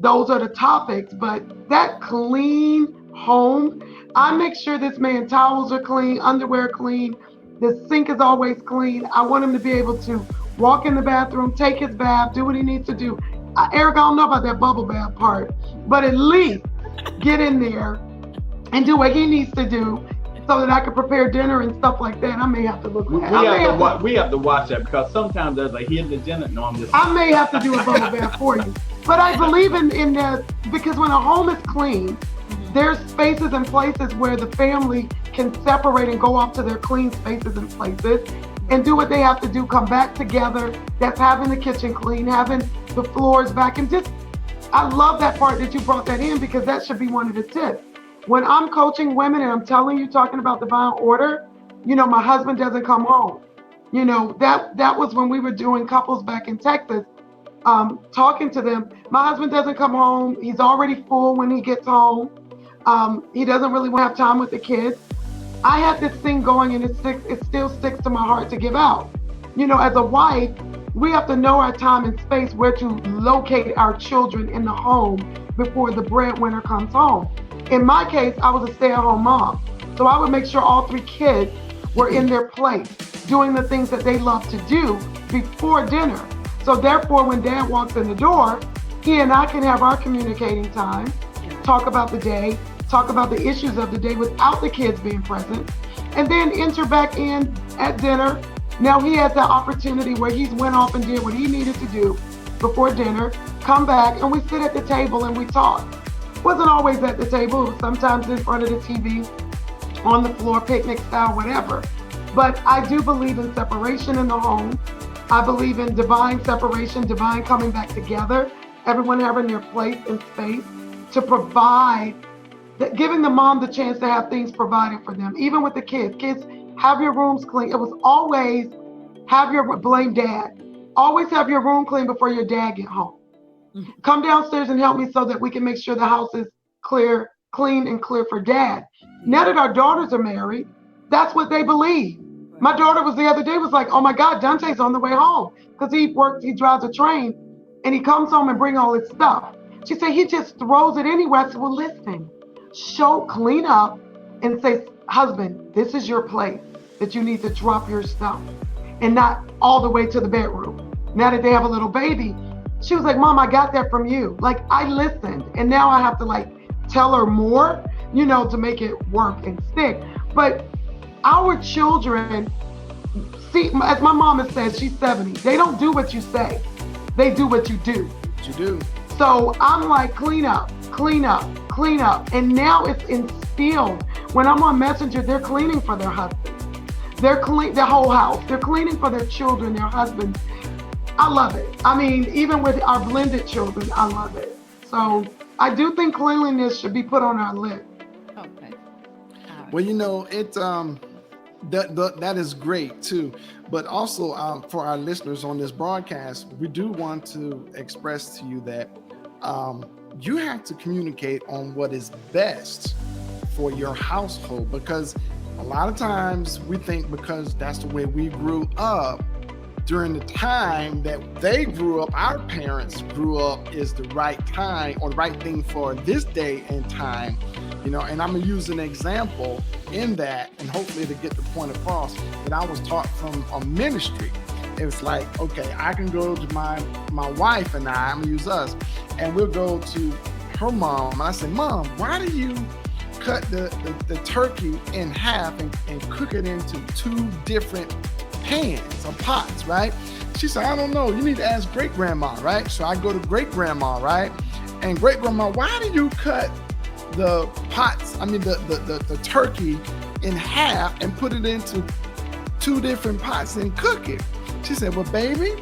those are the topics, but that clean home, I make sure this man's towels are clean, underwear clean, the sink is always clean. I want him to be able to walk in the bathroom, take his bath, do what he needs to do. Eric, I don't know about that bubble bath part, but at least get in there and do what he needs to do so that I can prepare dinner and stuff like that. I may have to look. We have to watch that, because sometimes there's a hidden agenda. No, I'm just. I may have to do a bubble bath for you, but I believe in that, because when a home is clean, there's spaces and places where the family can separate and go off to their clean spaces and places and do what they have to do, come back together. That's having the kitchen clean, having the floors back, and just, I love that part that you brought that in, because that should be one of the tips. When I'm coaching women and I'm telling you, talking about Divine Order, my husband doesn't come home. That was when we were doing couples back in Texas, talking to them. My husband doesn't come home. He's already full when he gets home. He doesn't really want to have time with the kids. I had this thing going, and it still sticks to my heart to give out. As a wife, we have to know our time and space, where to locate our children in the home before the breadwinner comes home. In my case, I was a stay-at-home mom. So I would make sure all 3 kids were in their place, doing the things that they love to do before dinner. So therefore, when Dad walks in the door, he and I can have our communicating time, talk about the day, talk about the issues of the day without the kids being present, and then enter back in at dinner. Now he has that opportunity where he's went off and did what he needed to do before dinner, come back, and we sit at the table and we talk. Wasn't always at the table, it was sometimes in front of the TV, on the floor, picnic style, whatever. But I do believe in separation in the home. I believe in divine separation, divine coming back together, everyone having their place and space to provide, giving the mom the chance to have things provided for them, even with the kids. Kids, have your rooms clean. It was always blame dad. Always have your room clean before your dad get home. Come downstairs and help me so that we can make sure the house is clean and clear for dad. Now that our daughters are married, that's what they believe. My daughter was the other day, was like, oh my God, Dante's on the way home, because he drives a train, and he comes home and bring all his stuff. She said he just throws it anywhere. I said, well, listen, clean up and say, husband, this is your place that you need to drop your stuff and not all the way to the bedroom. Now that they have a little baby, she was like, Mom, I got that from you. Like, I listened, and now I have to like tell her more, to make it work and stick. But our children, see, as my mama says, she's 70, they don't do what you say, they do what you do. What you do. So I'm like, clean up, clean up, clean up. And now it's instilled. When I'm on Messenger, they're cleaning for their husbands. They're clean the whole house. They're cleaning for their children, their husbands. I love it. I mean, even with our blended children, I love it. So I do think cleanliness should be put on our list. Okay. Well, it that is great too. But also for our listeners on this broadcast, we do want to express to you that you have to communicate on what is best for your household, because a lot of times we think because that's the way we grew up during the time that they grew up, our parents grew up, is the right time or the right thing for this day and time, and I'm gonna use an example in that, and hopefully to get the point across, that I was taught from a ministry. It was like, okay, I can go to my wife and I'm gonna use us, and we'll go to her mom, and I say, Mom, why do you cut the turkey in half and cook it into 2 different pans or pots, right? She said, I don't know, you need to ask great grandma, right? So I go to great grandma, right? And great grandma, why do you cut the turkey in half and put it into 2 different pots and cook it? She said, well, baby,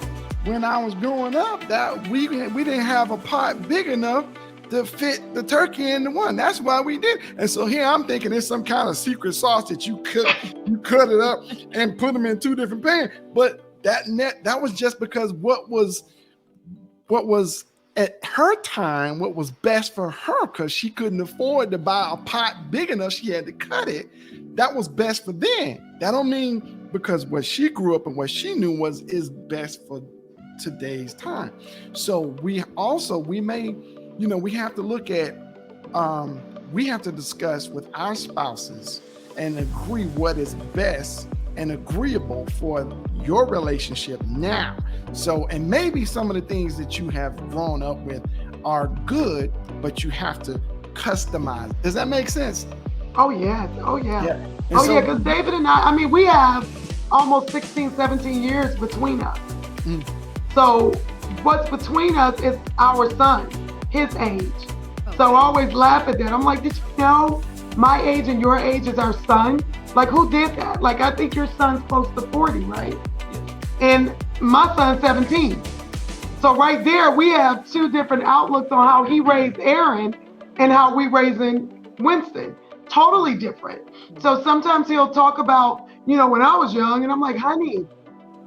when I was growing up, that we didn't have a pot big enough to fit the turkey into one. That's why we did. And so here I'm thinking it's some kind of secret sauce that you cut it up and put them in 2 different pans. But that was just because what was at her time, what was best for her, because she couldn't afford to buy a pot big enough, she had to cut it. That was best for them. That don't mean because what she grew up and what she knew is best for today's time. So we have to look at, we have to discuss with our spouses and agree what is best and agreeable for your relationship now. So, and maybe some of the things that you have grown up with are good, but you have to customize. Does that make sense? Oh, yes. Oh, yeah. Yeah. Because David and I mean, we have almost 16, 17 years between us. Mm. So what's between us is our son, his age. Okay. So I always laugh at that. I'm like, did you know my age and your age is our son? Like, who did that? Like, I think your son's close to 40, right? And my son's 17. So right there, we have 2 different outlooks on how he raised Aaron and how we raising Winston. Totally different. So sometimes he'll talk about, when I was young, and I'm like, honey,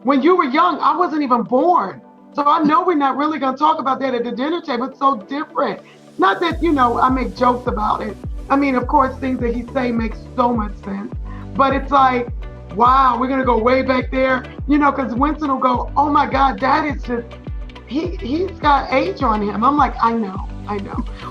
when you were young, I wasn't even born. So I know we're not really going to talk about that at the dinner table. It's so different. Not that, I make jokes about it. I mean, of course, things that he say make so much sense. But it's like, wow, we're going to go way back there. Because Winston will go, oh my God, Dad is just, he's got age on him. I'm like, I know.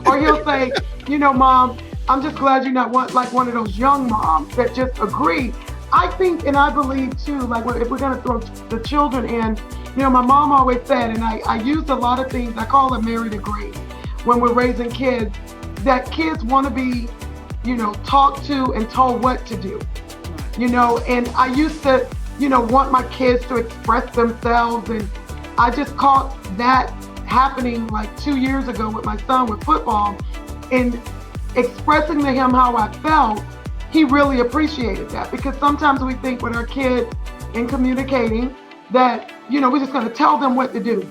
Or he'll say, Mom, I'm just glad you're not like one of those young moms that just agree. I think, and I believe too, like if we're going to throw the children in, my mom always said, and I used a lot of things, I call it married to grace, when we're raising kids, that kids want to be, talked to and told what to do, and I used to, want my kids to express themselves. And I just caught that happening like 2 years ago with my son with football, and expressing to him how I felt. He really appreciated that, because sometimes we think with our kids in communicating that, we're just going to tell them what to do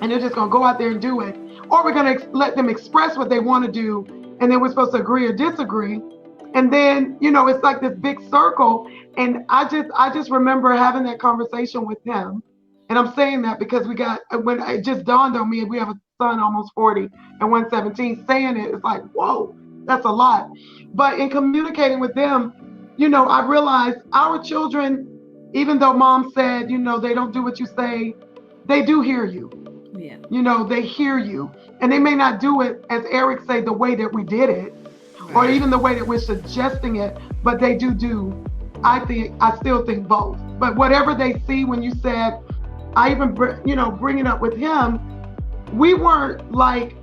and they're just going to go out there and do it. Or we're going to let them express what they want to do, and then we're supposed to agree or disagree. And then, it's like this big circle. And I just remember having that conversation with him. And I'm saying that because when it just dawned on me, we have a son almost 40 and 117, saying it, it's like, whoa, that's a lot. But in communicating with them, I realized our children, even though Mom said, they don't do what you say, they do hear you. Yeah. They hear you. And they may not do it, as Eric said, the way that we did it. or even the way that we're suggesting it, but they do. I still think both. But whatever they see, when you said, I even, bring it up with him, we weren't like,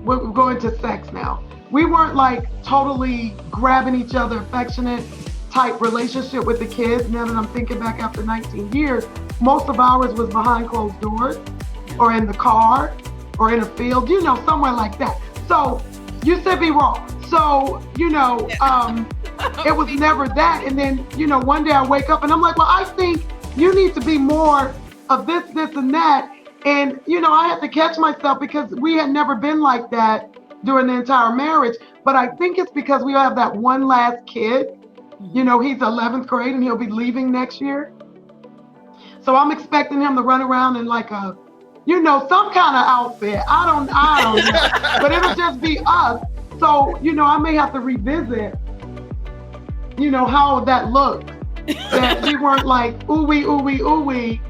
we're going to sex now. We weren't like totally grabbing each other, affectionate type relationship with the kids. Now that I'm thinking back after 19 years, most of ours was behind closed doors or in the car or in a field, somewhere like that. So you said be wrong. So, it was never that. And then, one day I wake up and I'm like, well, I think you need to be more of this, and that. And, I had to catch myself because we had never been like that during the entire marriage. But I think it's because we have that one last kid. He's 11th grade and he'll be leaving next year. So I'm expecting him to run around in like a, some kind of outfit. I don't know, but it'll just be us. So, I may have to revisit, how that looked. That we weren't like, ooh wee,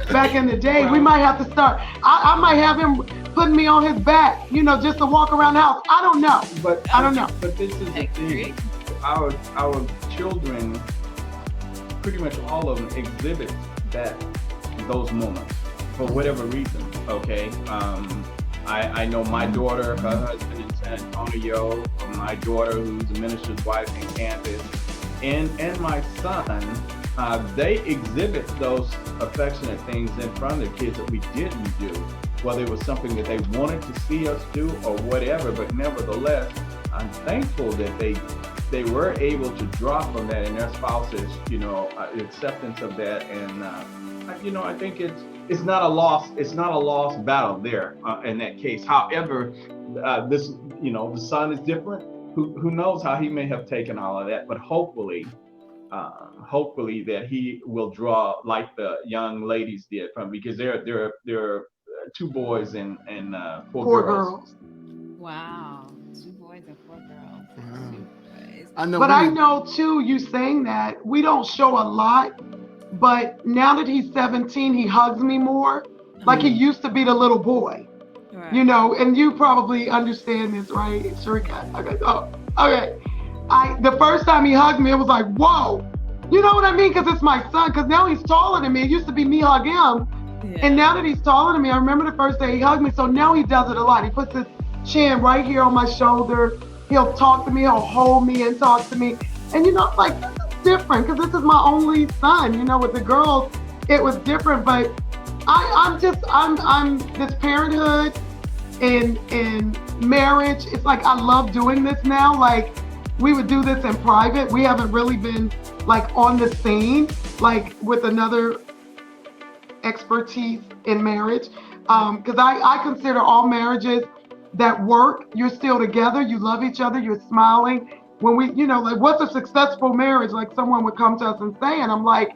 back in the day. Wow. We might have to start. I might have him putting me on his back, just to walk around the house. I don't know. I don't know. But this is the thing. Our children, pretty much all of them, exhibit those moments for whatever reason. Okay. I know my daughter, her husband in San Antonio, or my daughter who's a minister's wife in Kansas, and my son, they exhibit those affectionate things in front of the kids that we didn't do, whether it was something that they wanted to see us do or whatever. But nevertheless, I'm thankful that they were able to draw from that and their spouses, acceptance of that. And I think it's not a lost battle there in that case. However, this, the son is different. Who knows how he may have taken all of that, but hopefully that he will draw like the young ladies did from, because there are 2 boys and 4 girls. Wow, 2 boys and 4 girls. Wow. I know. But I know too, you saying that, we don't show a lot, but now that he's 17, he hugs me more. Like he used to be the little boy. Right. And you probably understand this, right, Sharika? Okay. Oh, okay. The first time he hugged me, it was like, whoa. You know what I mean? Because it's my son. Because now he's taller than me. It used to be me hug him. Yeah. And now that he's taller than me, I remember the first day he hugged me. So now he does it a lot. He puts his chin right here on my shoulder. He'll talk to me. He'll hold me and talk to me. And it's like, this is different because this is my only son. With the girls, it was different. But I'm this parenthood and marriage. It's like, I love doing this now. Like, we would do this in private. We haven't really been like on the scene, like with another expertise in marriage. Because I consider all marriages that work, you're still together, you love each other, you're smiling. When we, like, what's a successful marriage? Like someone would come to us and say, and I'm like,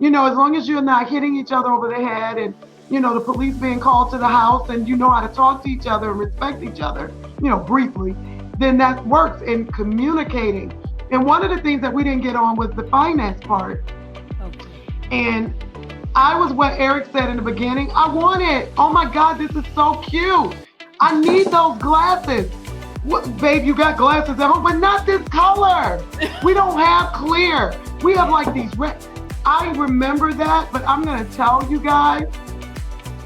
as long as you're not hitting each other over the head and, the police being called to the house and you know how to talk to each other and respect each other, briefly, then that works in communicating. And one of the things that we didn't get on was the finance part. Okay. And I was what Eric said in the beginning. I want it. Oh my God, this is so cute. I need those glasses. What, babe, you got glasses at home, but not this color. We don't have clear. We have like these red. I remember that, but I'm gonna tell you guys,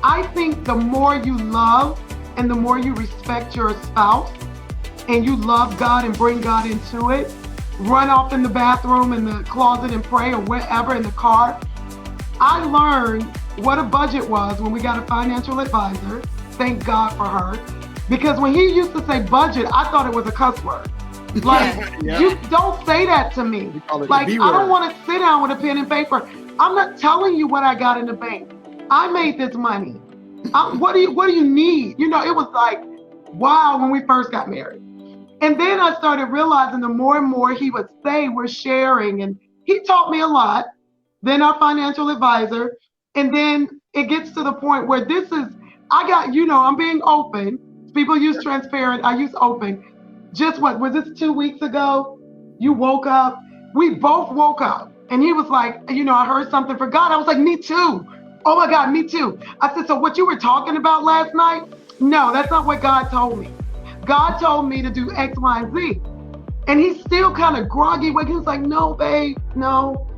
I think the more you love and the more you respect your spouse and you love God and bring God into it, run off in the bathroom, in the closet and pray, or wherever, in the car. I learned what a budget was when we got a financial advisor. Thank God for her. Because when he used to say budget, I thought it was a cuss word. Like, yeah. You don't say that to me. Like, I don't want to sit down with a pen and paper. I'm not telling you what I got in the bank. I made this money. What do you need? It was like, wow, when we first got married. And then I started realizing the more and more he would say, we're sharing. And he taught me a lot. Then our financial advisor. And then it gets to the point where I'm being open. People use transparent. I use open. Just was this 2 weeks ago? You woke up. We both woke up. And he was like, I heard something for God. I was like, me too. Oh my God, me too. I said, so what you were talking about last night? No, that's not what God told me. God told me to do X, Y, and Z. And he's still kind of groggy. He was like, no, babe, no.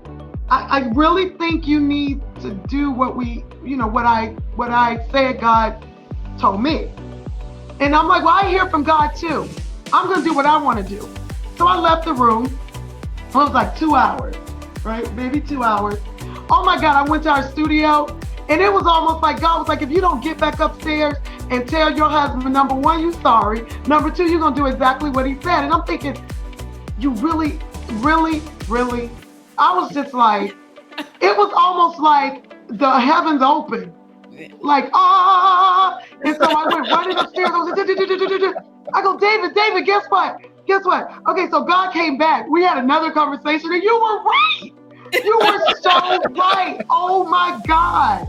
I really think you need to do what I said God told me. And I'm like, well, I hear from God too. I'm going to do what I want to do. So I left the room. It was like 2 hours, right? Maybe 2 hours. Oh my God, I went to our studio, and it was almost like God was like, if you don't get back upstairs and tell your husband, number one, you're sorry. Number two, you're going to do exactly what he said. And I'm thinking, you really, really, really? I was just like, it was almost like the heavens opened. Like, ah. And so I went running upstairs. I go, David, guess what? Okay, so God came back. We had another conversation, and you were right. You were so right. Oh my God.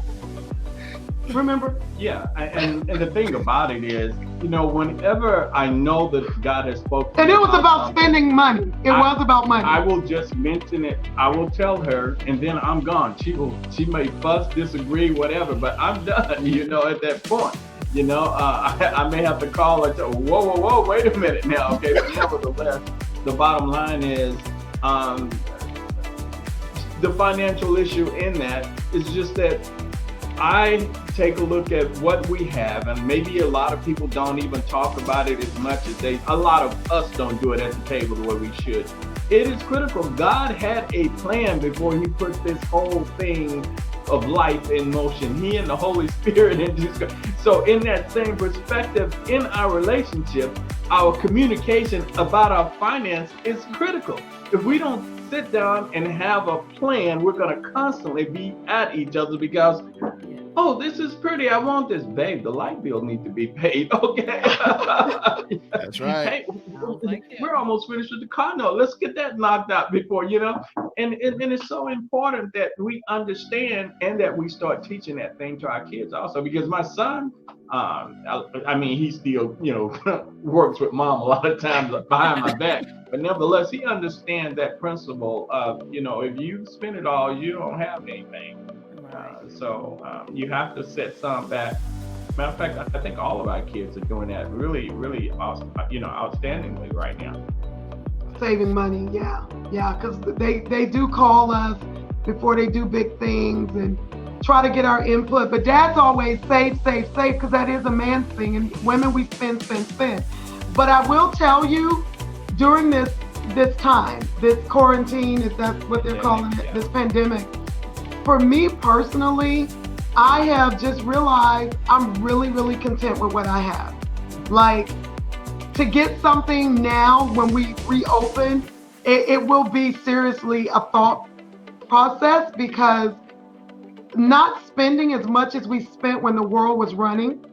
Remember? Yeah, and the thing about it is, whenever I know that God has spoken, and it was about spending money. It was about money. I will just mention it. I will tell her, and then I'm gone. She may fuss, disagree, whatever, but I'm done. At that point, I may have to call her. Whoa, wait a minute now, okay? But nevertheless, the bottom line is, the financial issue in that is just that I take a look at what we have, and maybe a lot of people don't even talk about it as much as a lot of us don't do it at the table the way we should. It is critical. God had a plan before he put this whole thing of life in motion. He and the Holy Spirit. So in that same perspective, in our relationship, our communication about our finance is critical. If we don't sit down and have a plan, we're going to constantly be at each other because, oh, this is pretty. I want this. Babe, the light bill needs to be paid. Okay. That's right. Hey, we're almost finished with the car note. Let's get that knocked out before, and it's so important that we understand and that we start teaching that thing to our kids also, because my son, he still, works with mom a lot of times behind my back, but nevertheless, he understands that principle of, if you spend it all, you don't have anything. So you have to set some back. Matter of fact, I think all of our kids are doing that really, really awesome, outstandingly right now. Saving money, yeah, because they do call us before they do big things and try to get our input. But Dad's always save, because that is a man's thing, and women, we spend. But I will tell you, during this time, this quarantine, if that's what they're calling it, this pandemic, for me personally, I have just realized I'm really, really content with what I have. Like, to get something now when we reopen, it will be seriously a thought process, because not spending as much as we spent when the world was running,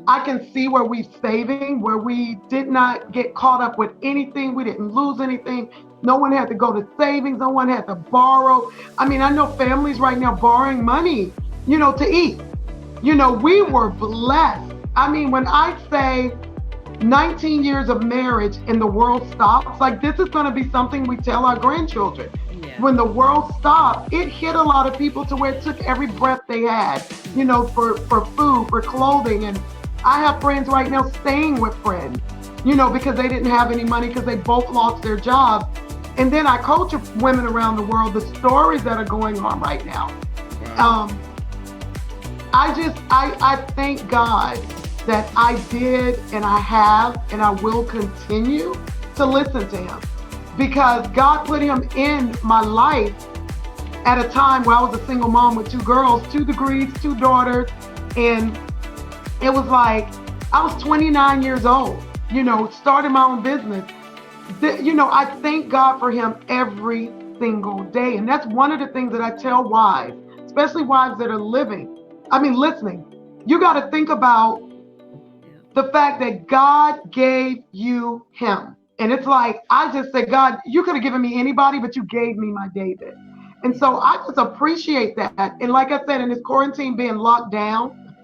I can see where we're saving, where we did not get caught up with anything. We didn't lose anything. No one had to go to savings. No one had to borrow. I know families right now borrowing money, to eat. We were blessed. When I say 19 years of marriage and the world stops, like, this is going to be something we tell our grandchildren. Yeah. When the world stopped, it hit a lot of people to where it took every breath they had, for food, for clothing. And I have friends right now staying with friends, because they didn't have any money because they both lost their jobs. And then I coach women around the world, the stories that are going on right now. Wow. I thank God that I did, and I have, and I will continue to listen to him, because God put him in my life at a time where I was a single mom with 2 girls, 2 degrees, 2 daughters. And it was like, I was 29 years old, starting my own business. I thank God for him every single day. And that's one of the things that I tell wives, especially wives that are listening. You got to think about the fact that God gave you him. And it's like, I just said, God, you could have given me anybody, but you gave me my David. And so I just appreciate that. And like I said, in this quarantine, being locked down,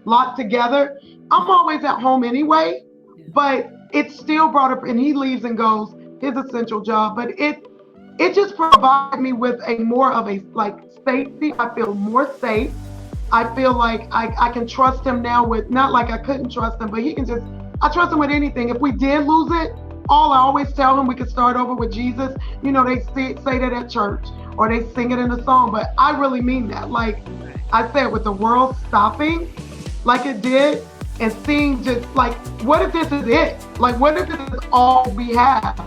locked together, I'm always at home anyway, but it still brought up, and he leaves and goes his essential job, but it just provided me with a more of a safety. I feel more safe. I feel like I can trust him now with, not like I couldn't trust him, but I trust him with anything. If we did lose it, all. I always tell them we can start over with Jesus. You know, they say that at church or they sing it in a song, but I really mean that. Like I said, with the world stopping like it did and seeing just like, what if this is it? Like, what if this is all we have?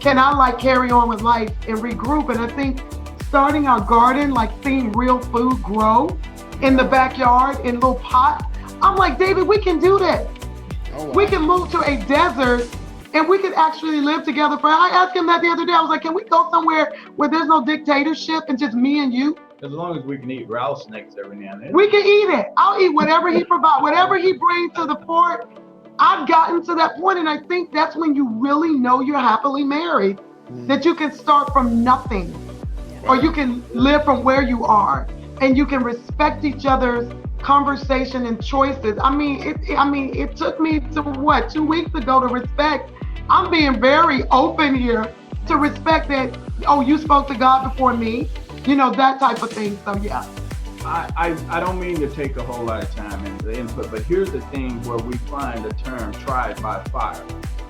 Can I like carry on with life and regroup? And I think starting our garden, like seeing real food grow in the backyard in little pots. I'm like, David, we can do that. Oh, wow. We can move to a desert and we could actually live together. I asked him that the other day. I was like, can we go somewhere where there's no dictatorship and just me and you? As long as we can eat rattlesnakes every now and then. We can eat it. I'll eat whatever he provides, whatever he brings to the fort. I've gotten to that point, and I think that's when you really know you're happily married, that you can start from nothing, or you can live from where you are, and you can respect each other's conversation and choices. I mean, it took me to 2 weeks ago to respect. I'm being very open here to respect that. Oh, you spoke to God before me, you know, that type of thing. So yeah. I don't mean to take a whole lot of time in the input, but here's the thing where we find the term tried by fire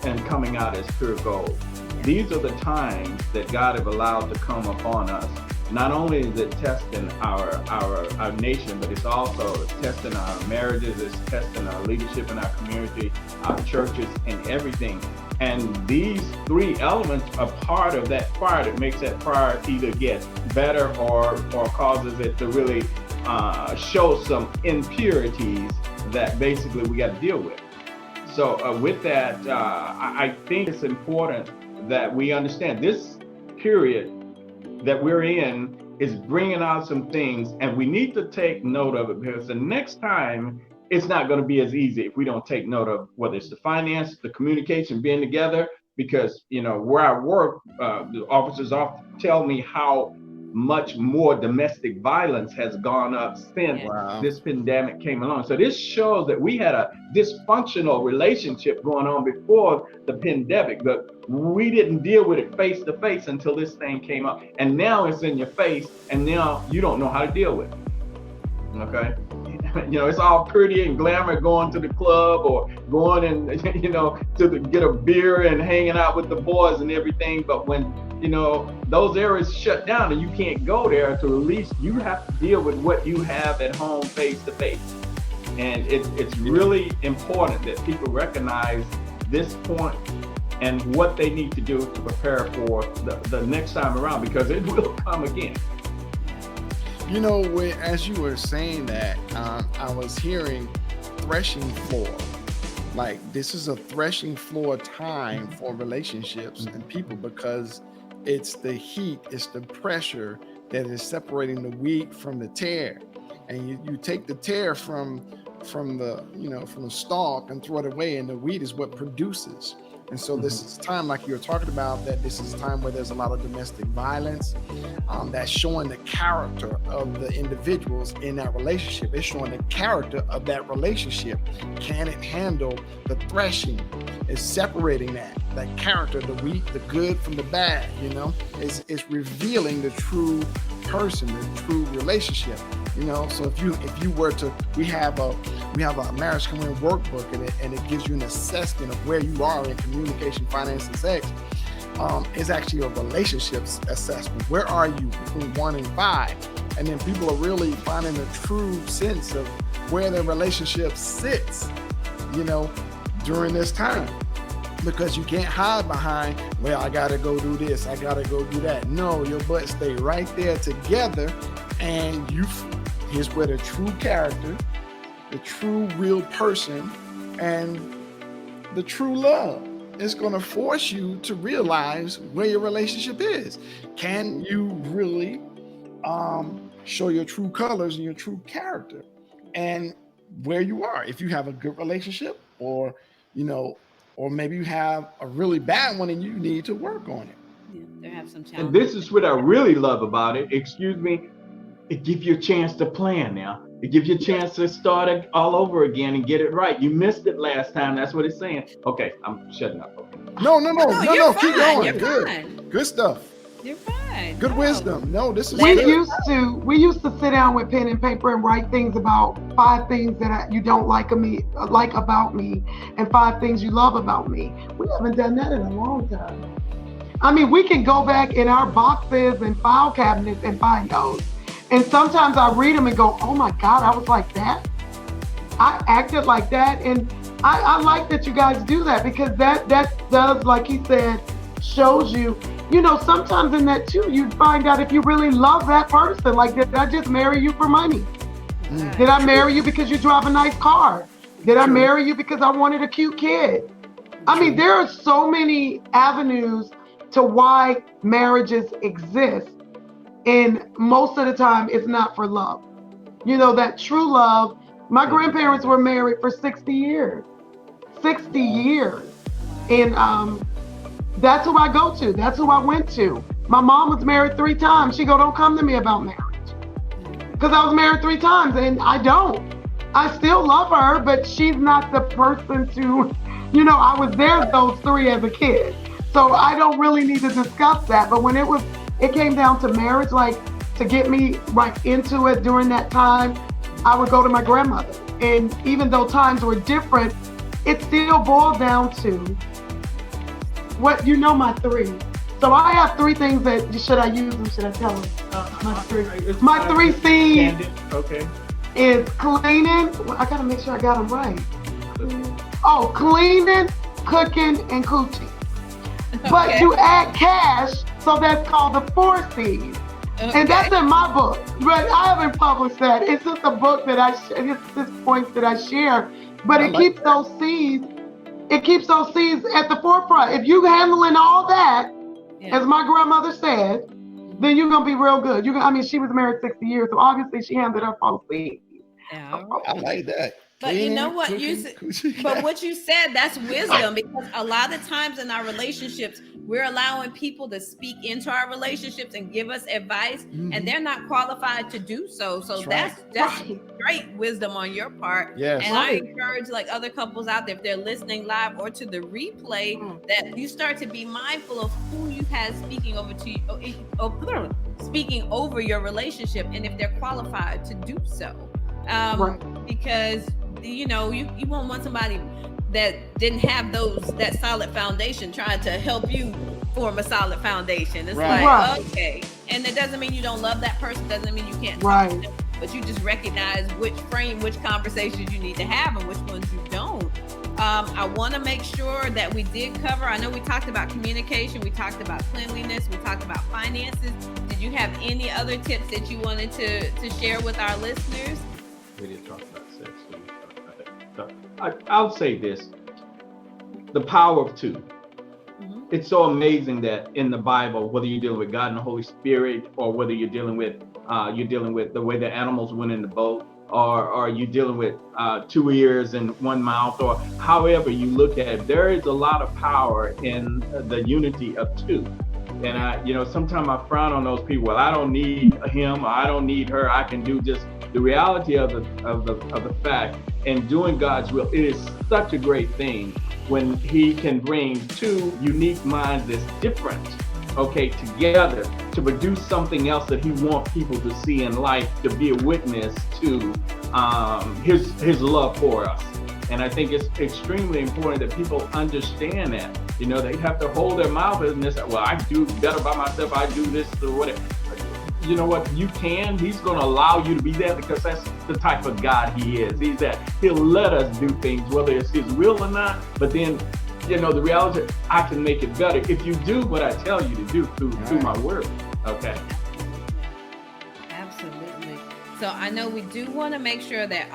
and coming out as pure gold. These are the times that God have allowed to come upon us. Not only is it testing our nation, but it's also testing our marriages, it's testing our leadership in our community, our churches, and everything. And these three elements are part of that fire that makes that fire either get better or causes it to really show some impurities that basically we got to deal with. So with that, I think it's important that we understand this period that we're in is bringing out some things, and we need to take note of it, because the next time it's not going to be as easy if we don't take note of whether it's the finance, the communication, being together. Because, you know, where I work, the officers often tell me how much more domestic violence has gone up since this pandemic came along. So this shows that we had a dysfunctional relationship going on before the pandemic, but we didn't deal with it face to face until this thing came up. And now it's in your face, and now you don't know how to deal with it. Okay? You know, it's all pretty and glamour going to the club or going and, you know, get a beer and hanging out with the boys and everything. But when, you know, those areas shut down and you can't go there, to at least you have to deal with what you have at home face to face. And it's really important that people recognize this point and what they need to do to prepare for the next time around, because it will come again. You know, as you were saying that, I was hearing threshing floor. Like, this is a threshing floor time for relationships and people, because it's the heat, it's the pressure that is separating the wheat from the tare. And you take the tare from the stalk and throw it away, and the wheat is what produces. And so this is time, like you were talking about, that this is a time where there's a lot of domestic violence. That's showing the character of the individuals in that relationship. It's showing the character of that relationship. Can it handle the threshing? It's separating that character, the wheat, the good from the bad, you know? It's revealing the true person, the true relationship. You know, so if you were to, we have a marriage coming workbook, and it gives you an assessment of where you are in communication, finance, and sex. It's actually a relationships assessment. Where are you between 1 and 5? And then people are really finding the true sense of where their relationship sits, you know, during this time. Because you can't hide behind, well, I gotta go do this, I gotta go do that. No, your butt stay right there together, and here's where the true character, the true real person, and the true love is going to force you to realize where your relationship is. Can you really show your true colors and your true character and where you are? If you have a good relationship, or, you know, or maybe you have a really bad one and you need to work on it. Yeah, they have some challenges. And this is what I really love about it. Excuse me. It gives you a chance to plan now. It gives you a chance to start it all over again and get it right. You missed it last time. That's what it's saying. Okay, I'm shutting up. No. You're Keep fine. going. You're Good. fine. Good stuff. You're fine. Good wisdom. No, this is We good. used to sit down with pen and paper and write things about 5 things that you don't like about me, and 5 things you love about me. We haven't done that in a long time. I mean, we can go back in our boxes and file cabinets and find those. And sometimes I read them and go, oh my God, I was like that. I acted like that. And I like that you guys do that, because that does, like he said, shows you, sometimes in that too, you find out if you really love that person. Like, did I just marry you for money? Did I marry you because you drive a nice car? Did I marry you because I wanted a cute kid? I mean, there are so many avenues to why marriages exist. And most of the time, it's not for love. That true love. My grandparents were married for 60 years. 60 years. And that's who I go to. That's who I went to. My mom was married 3 times. She go, don't come to me about marriage. Because I was married 3 times, and I don't. I still love her, but she's not the person to, I was there those 3 as a kid. So I don't really need to discuss that. But when it came down to marriage, like to get me right into it during that time, I would go to my grandmother. And even though times were different, it still boiled down to what, my 3. So I have 3 things that, should I use them? Should I tell them? My 3 C's is cleaning. Well, I gotta make sure I got them right. Oh, cleaning, cooking, and coochie. But you add cash, so that's called the 4 C's. Okay. And that's in my book, but I haven't published that. It's just a book that it's just points that I share. But it keeps those C's at the forefront. If you handling all that, as my grandmother said, then you're gonna be real good. She was married 60 years, so obviously she handled her 4 C's. Yeah. I like that. But you know what what you said, that's wisdom, because a lot of times in our relationships, we're allowing people to speak into our relationships and give us advice, and they're not qualified to do so. So that's great wisdom on your part. Yes. And I encourage other couples out there, if they're listening live or to the replay, that you start to be mindful of who you have speaking over your relationship, and if they're qualified to do so. Because you won't want somebody that didn't have that solid foundation trying to help you form a solid foundation. It's okay. And it doesn't mean you don't love that person, doesn't mean you can't talk to them, but you just recognize which conversations you need to have and which ones you don't. I want to make sure that we did cover, I know we talked about communication, we talked about cleanliness, we talked about finances. Did you have any other tips that you wanted to share with our listeners? We didn't talk about sex. I'll say this: the power of 2. It's so amazing that in the Bible, whether you're dealing with God and the Holy Spirit, or whether you're dealing with the way the animals went in the boat, or you're dealing with 2 ears and 1 mouth, or however you look at it, there is a lot of power in the unity of 2. And sometimes I frown on those people. Well, I don't need him, or I don't need her. I can do just the reality of the fact. And doing God's will, it is such a great thing when He can bring 2 unique minds that's different, together to produce something else that He wants people to see in life, to be a witness to His love for us. And I think it's extremely important that people understand that. They have to hold their mouth and say, well, I do better by myself, I do this or whatever. You know what? He's going to allow you to be that, because that's the type of God He is. He'll let us do things, whether it's His will or not. But then, the reality, I can make it better if you do what I tell you to do through my word. Okay. Absolutely. So I know we do want to make sure that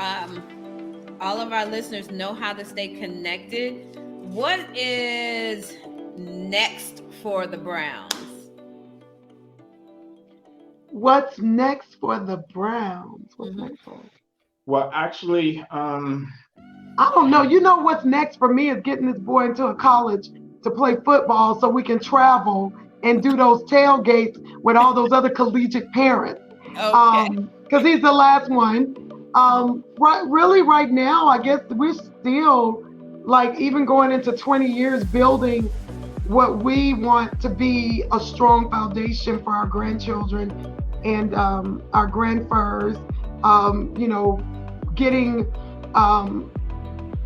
all of our listeners know how to stay connected. What is next for the Browns? What's next for the Browns? What's next for them? Well, actually, I don't know. What's next for me is getting this boy into a college to play football so we can travel and do those tailgates with all those other collegiate parents. Because he's the last one. Right now, I guess we're still even going into 20 years building what we want to be a strong foundation for our grandchildren and our grandfurs. Getting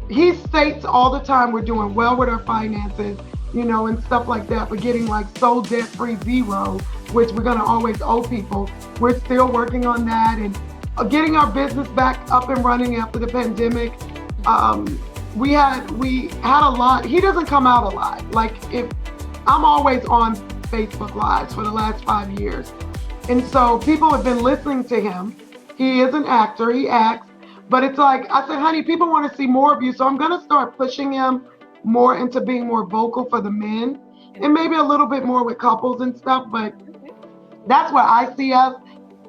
he states all the time we're doing well with our finances, and stuff like that. But getting like so debt-free zero, which we're gonna always owe people. We're still working on that and getting our business back up and running after the pandemic. We had a lot. He doesn't come out a lot. Like if I'm always on Facebook Lives for the last 5 years, and so people have been listening to him. He is an actor. He acts. But it's like, I said, honey, people want to see more of you. So I'm going to start pushing him more into being more vocal for the men and maybe a little bit more with couples and stuff. But that's where I see us.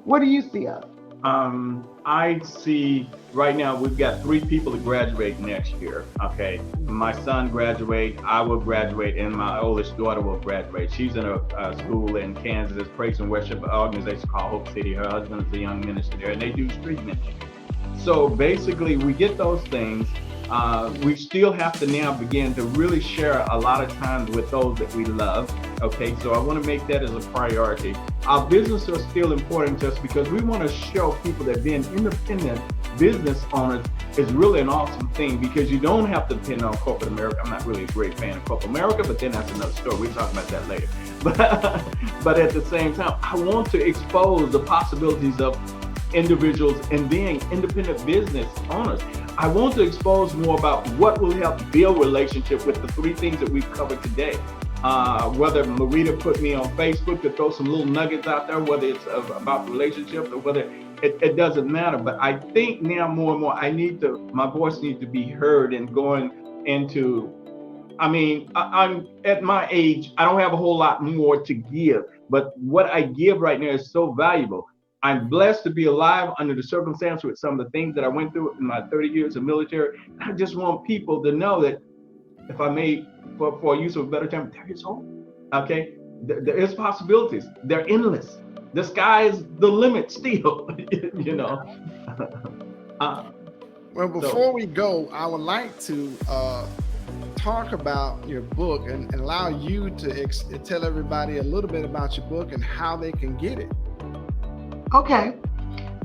What do you see us? I see right now we've got 3 people to graduate next year. Okay. My son graduate, I will graduate, and my oldest daughter will graduate. She's in a school in Kansas, praise and worship organization called Hope City. Her husband is a young minister there, and they do street ministry. So basically, we get those things. We still have to now begin to really share a lot of times with those that we love. Okay, so I want to make that as a priority. Our business is still important to us because we want to show people that being independent business owners is really an awesome thing because you don't have to depend on corporate America. I'm not really a great fan of corporate America, but then that's another story. We'll talk about that later. But at the same time, I want to expose the possibilities of individuals and being independent business owners. I want to expose more about what will help build relationship with the 3 things that we've covered today. Whether Maurita put me on Facebook to throw some little nuggets out there, whether it's about relationships or whether it doesn't matter. But I think now more and more my voice needs to be heard and going into, I'm at my age, I don't have a whole lot more to give, but what I give right now is so valuable. I'm blessed to be alive under the circumstance with some of the things that I went through in my 30 years of military. I just want people to know that, if I may, for use of a better term, there is hope. Okay, there is possibilities. They're endless. The sky is the limit still. Well, before we go, I would like to talk about your book and allow you to tell everybody a little bit about your book and how they can get it. Okay,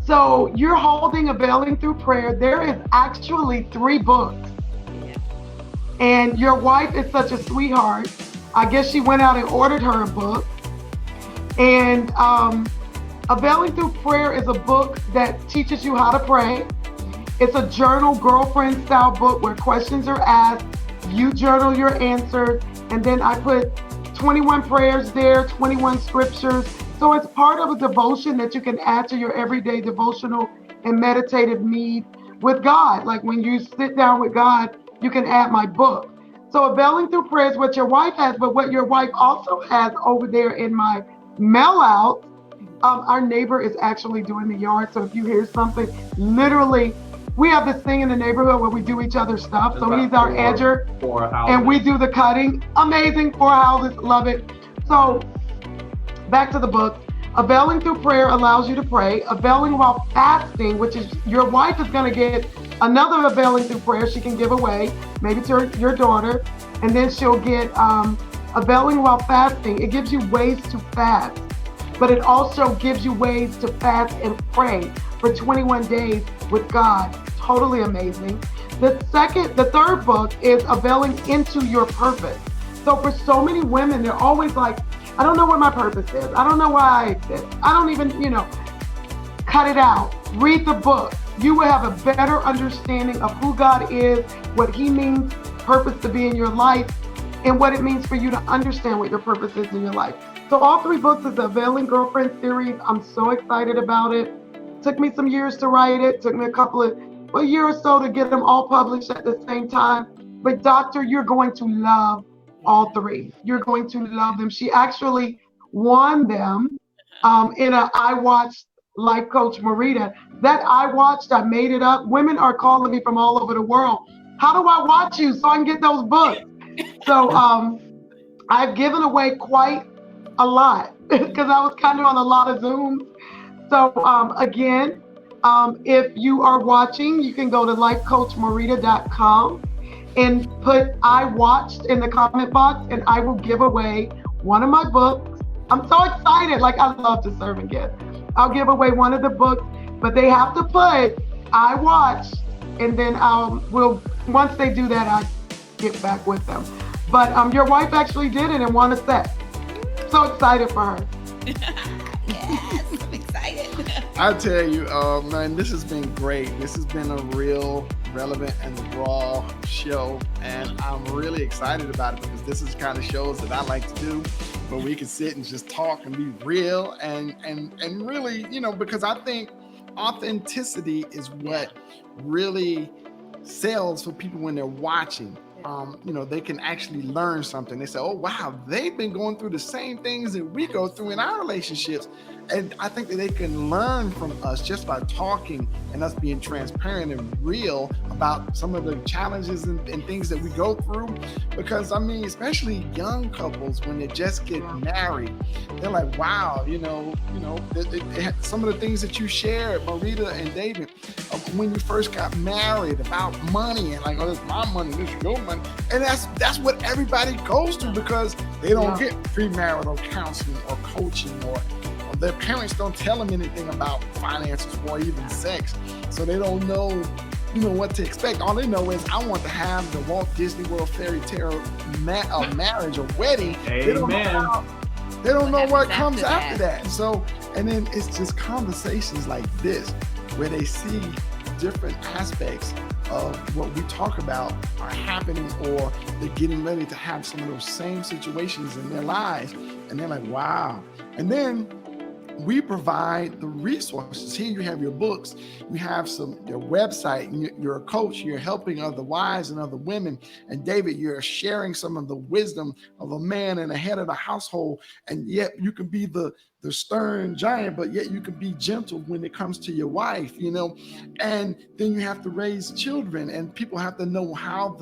so you're holding Availing Through Prayer. There is actually 3 books. And your wife is such a sweetheart. I guess she went out and ordered her a book. And Availing Through Prayer is a book that teaches you how to pray. It's a journal girlfriend style book where questions are asked. You journal your answers. And then I put 21 prayers there, 21 scriptures. So it's part of a devotion that you can add to your everyday devotional and meditative need with God. Like when you sit down with God, you can add my book. So Availing Through Prayer is what your wife has, but what your wife also has over there in my mail out, our neighbor is actually doing the yard. So if you hear something, literally, we have this thing in the neighborhood where we do each other's stuff. So he's our edger and we do the cutting. Amazing, 4 houses, love it. So back to the book. Availing Through Prayer allows you to pray. Availing while fasting, which is your wife is going to get another Availing Through Prayer she can give away, maybe to your daughter, and then she'll get Availing while fasting. It gives you ways to fast, but it also gives you ways to fast and pray for 21 days with God. Totally amazing. The third book is Availing Into Your Purpose. So for so many women, they're always like, I don't know what my purpose is. I don't know why I exist. I don't even, cut it out. Read the book. You will have a better understanding of who God is, what He means, purpose to be in your life, and what it means for you to understand what your purpose is in your life. So all 3 books is the Availing Girlfriend series. I'm so excited about it. Took me some years to write it. Took me a year or so to get them all published at the same time. But Doctor, you're going to love all 3. You're going to love them. She actually won them in a I Watched Life Coach Maurita. That I watched, I made it up. Women are calling me from all over the world. How do I watch you so I can get those books? So I've given away quite a lot because I was kind of on a lot of Zooms. So again, if you are watching, you can go to lifecoachmaurita.com and put I watched in the comment box, and I will give away one of my books. I'm so excited. Like, I love to serve and give. I'll give away one of the books, but they have to put I watched, and then we'll once they do that, I get back with them. But your wife actually did it and won a set. So excited for her. Yes, I'm excited. I tell you, man, this has been great. This has been a real relevant and raw show, and I'm really excited about it because this is the kind of shows that I like to do, where we can sit and just talk and be real and really, because I think authenticity is what really sells for people when they're watching. They can actually learn something. They say, oh, wow, they've been going through the same things that we go through in our relationships. And I think that they can learn from us just by talking and us being transparent and real about some of the challenges and things that we go through. Because, I mean, especially young couples, when they just get married, they're like, wow, some of the things that you shared, Maurita and David, when you first got married, about money and like, oh, it's my money, this is your money. And that's what everybody goes through, because they don't get premarital counseling or coaching, or their parents don't tell them anything about finances or even sex. So they don't know, what to expect. All they know is, I want to have the Walt Disney World fairy tale marriage or wedding. Amen. They don't know what comes after that. So, and then it's just conversations like this, where they see different aspects of what we talk about are happening, or they're getting ready to have some of those same situations in their lives. And they're like, wow. And then we provide the resources. Here you have your books, you have your website, and you're a coach, you're helping other wives and other women. And David, you're sharing some of the wisdom of a man and a head of the household. And yet you can be the stern giant, but yet you can be gentle when it comes to your wife, and then you have to raise children, and people have to know how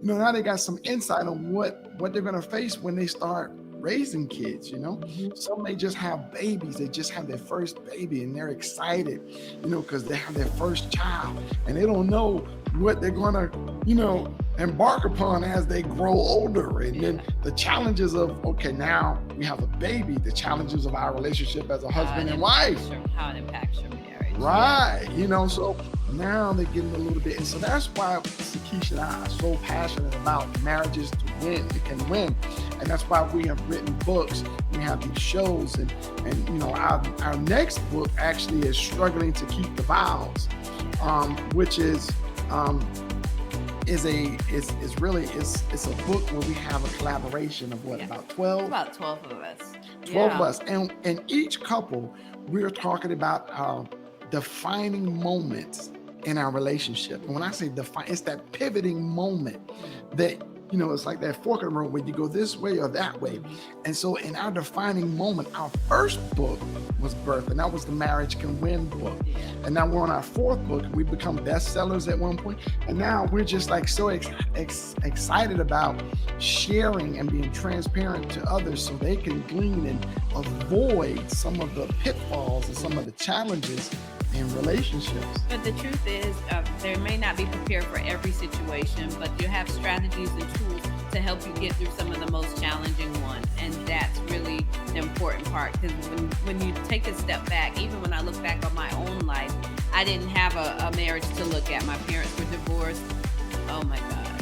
now they got some insight on what they're going to face when they start raising kids. Some may just have babies. They just have their first baby and they're excited, because they have their first child, and they don't know what they're going to, embark upon as they grow older. And then the challenges of, okay, now we have a baby, the challenges of our relationship as a husband and wife. How it impacts your marriage. Right. So now they're getting a little bit. And so that's why Sakeisha and I are so passionate about marriages to win. It can win. And that's why we have written books. We have these shows. And our next book actually is Struggling to Keep the Vows, which is a book where we have a collaboration of about 12? About 12 of us. 12 of us. And each couple, we're talking about our defining moments in our relationship. And when I say define, it's that pivoting moment that, it's like that fork in the road where you go this way or that way. And so in our defining moment, our first book was birth, and that was the Marriage Can Win book. And now we're on our fourth book. We become bestsellers at one point. And now we're just like so excited about sharing and being transparent to others so they can glean and avoid some of the pitfalls and some of the challenges in relationships. But the truth is, they may not be prepared for every situation, but you have strategies and tools to help you get through some of the most challenging ones. And that's really the important part, because when you take a step back, even when I look back on my own life, I didn't have a marriage to look at. My parents were divorced. Oh my gosh,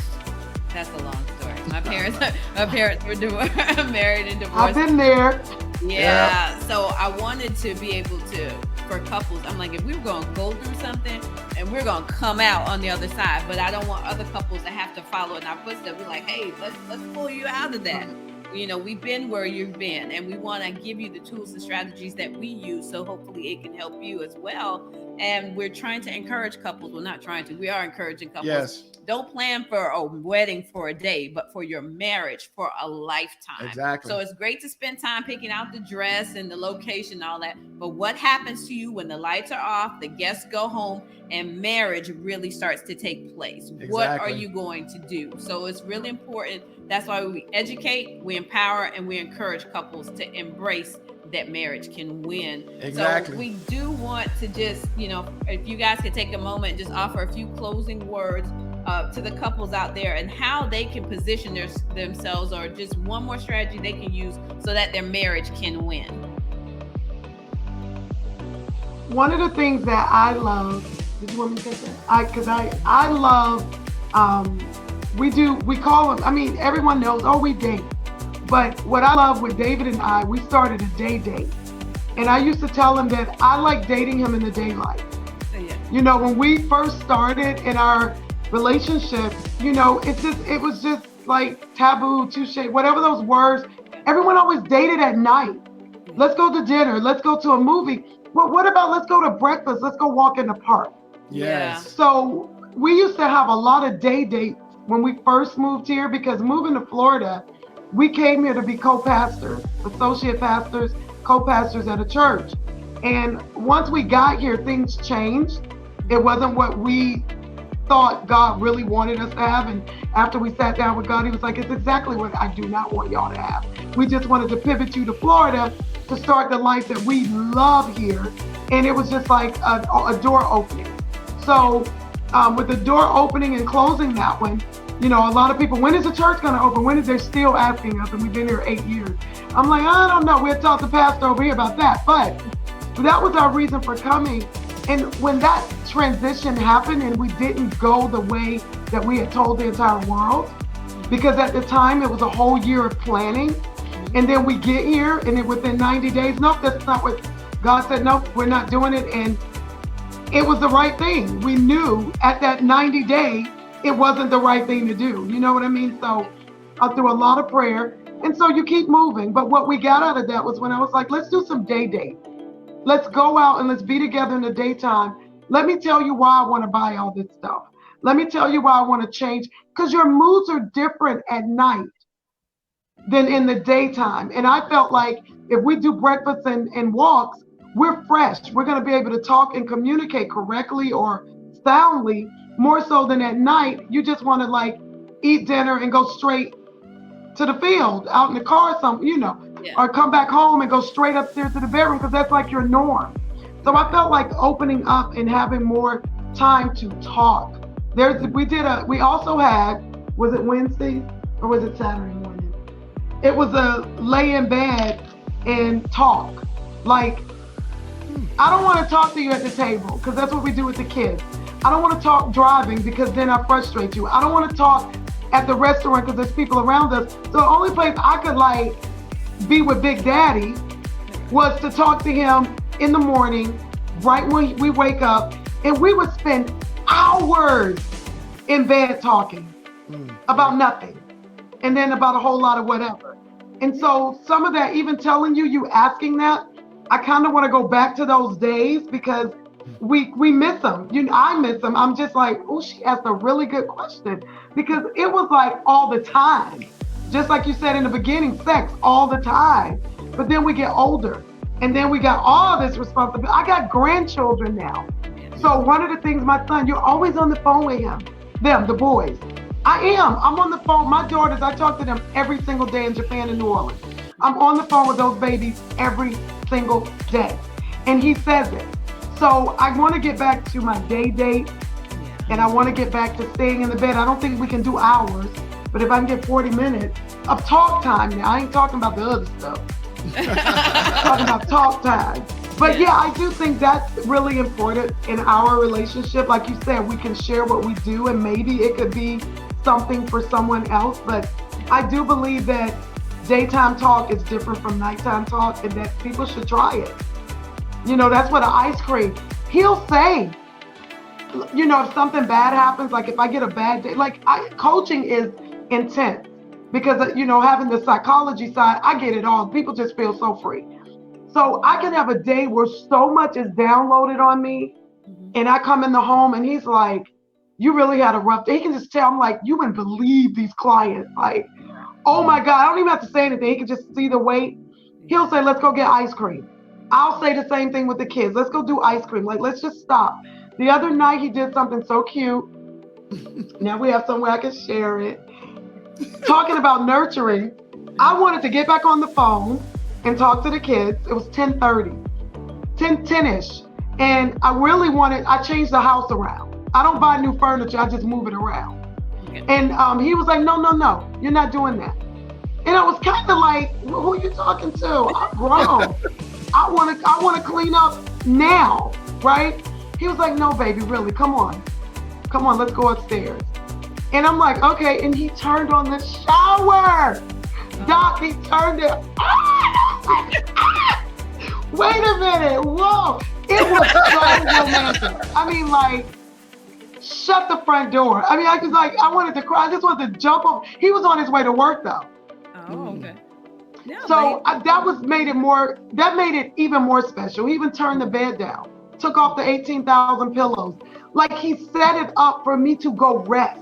that's a long story. My parents were divorced, married and divorced. I've been there. Yeah. So I wanted to be able to, for couples, I'm like, if we were going to go through something and we're going to come out on the other side, but I don't want other couples to have to follow in our footsteps. We're like, hey, let's pull you out of that. We've been where you've been, and we want to give you the tools and strategies that we use, so hopefully it can help you as well. And we're trying to encourage couples. Well, not trying to, we are encouraging couples. Yes. Don't plan for a wedding for a day, but for your marriage for a lifetime. Exactly. So it's great to spend time picking out the dress and the location and all that. But what happens to you when the lights are off, the guests go home, and marriage really starts to take place? Exactly. What are you going to do? So it's really important. That's why we educate, we empower, and we encourage couples to embrace that marriage can win. Exactly. So we do want to just, if you guys could take a moment and just offer a few closing words to the couples out there and how they can position themselves, or just one more strategy they can use so that their marriage can win? One of the things that I love, did you want me to say that? Because I love, we call them, I mean, everyone knows, we date. But what I love with David and I, we started a day date. And I used to tell him that I like dating him in the daylight. Yeah. You know, when we first started in our relationship, you know, it was just like taboo, touche, whatever those words. Everyone always dated at night. Let's go to dinner. Let's go to a movie. Well, what about let's go to breakfast? Let's go walk in the park. Yes. So we used to have a lot of day dates when we first moved here, because moving to Florida, we came here to be co-pastors, associate pastors, co-pastors at a church. And once we got here, things changed. It wasn't what we thought God really wanted us to have. And after we sat down with God, he was like, it's exactly what I do not want y'all to have. We just wanted to pivot you to Florida to start the life that we love here. And it was just like a door opening. So with the door opening and closing that one, you know, a lot of people, when is the church going to open? When is they're still asking us? And we've been here 8 years. I'm like, I don't know. We'll talk to Pastor over here about that. But that was our reason for coming. And when that transition happened and we didn't go the way that we had told the entire world, because at the time it was a whole year of planning. And then we get here and then within 90 days, nope, that's not what God said. Nope, we're not doing it. And it was the right thing. We knew at that 90 day, it wasn't the right thing to do. You know what I mean? So through a lot of prayer. And so you keep moving. But what we got out of that was when I was like, let's do some day date. Let's go out and let's be together in the daytime. Let me tell you why I want to buy all this stuff. Let me tell you why I want to change. Because your moods are different at night than in the daytime. And I felt like if we do breakfast and walks, we're fresh. We're going to be able to talk and communicate correctly or soundly, more so than at night. You just want to like eat dinner and go straight to the field, out in the car, or come back home and go straight upstairs to the bedroom because that's like your norm. So I felt like opening up and having more time to talk. We also had, was it Wednesday or was it Saturday morning? It was a lay in bed and talk. Like, I don't want to talk to you at the table because that's what we do with the kids. I don't want to talk driving because then I frustrate you. I don't want to talk at the restaurant because there's people around us. So the only place I could like be with Big Daddy was to talk to him in the morning, right when we wake up, and we would spend hours in bed talking about nothing, and then about a whole lot of whatever. And so some of that, even telling you asking that, I kind of want to go back to those days because we miss them. I miss them. I'm just like, oh, she asked a really good question because it was like all the time. Just like you said in the beginning, sex all the time. But then we get older and then we got all this responsibility. I got grandchildren now. So one of the things, my son, you're always on the phone with the boys. I am. I'm on the phone. My daughters, I talk to them every single day in Japan and New Orleans. I'm on the phone with those babies every single day. And he says it. So I want to get back to my day date and I want to get back to staying in the bed. I don't think we can do hours, but if I can get 40 minutes of talk time now, I ain't talking about the other stuff. I'm talking about talk time. But yeah, I do think that's really important in our relationship. Like you said, we can share what we do and maybe it could be something for someone else. But I do believe that daytime talk is different from nighttime talk and that people should try it. That's what an ice cream. He'll say, if something bad happens, like if I get a bad day, coaching is intense because, having the psychology side, I get it all. People just feel so free. So I can have a day where so much is downloaded on me and I come in the home and he's like, you really had a rough day. He can just tell, I'm like, you wouldn't believe these clients. Like, oh my God, I don't even have to say anything. He can just see the weight. He'll say, let's go get ice cream. I'll say the same thing with the kids. Let's go do ice cream. Like, let's just stop. The other night he did something so cute. Now we have somewhere I can share it. Talking about nurturing. I wanted to get back on the phone and talk to the kids. It was 10:30, 10-ish. And I changed the house around. I don't buy new furniture. I just move it around. Okay. And he was like, no, you're not doing that. And I was kind of like, who are you talking to? I'm grown. I want to clean up now, right? He was like, no, baby, really, come on, let's go upstairs. And I'm like, okay. And he turned on the shower. Doc, he turned it. Wait a minute, whoa. It was so romantic. I mean, like, shut the front door. I mean, I was like, I wanted to cry. I just wanted to jump up. He was on his way to work though. Oh, okay. Yeah, So that made it even more special. He even turned the bed down, took off the 18,000 pillows. Like, he set it up for me to go rest.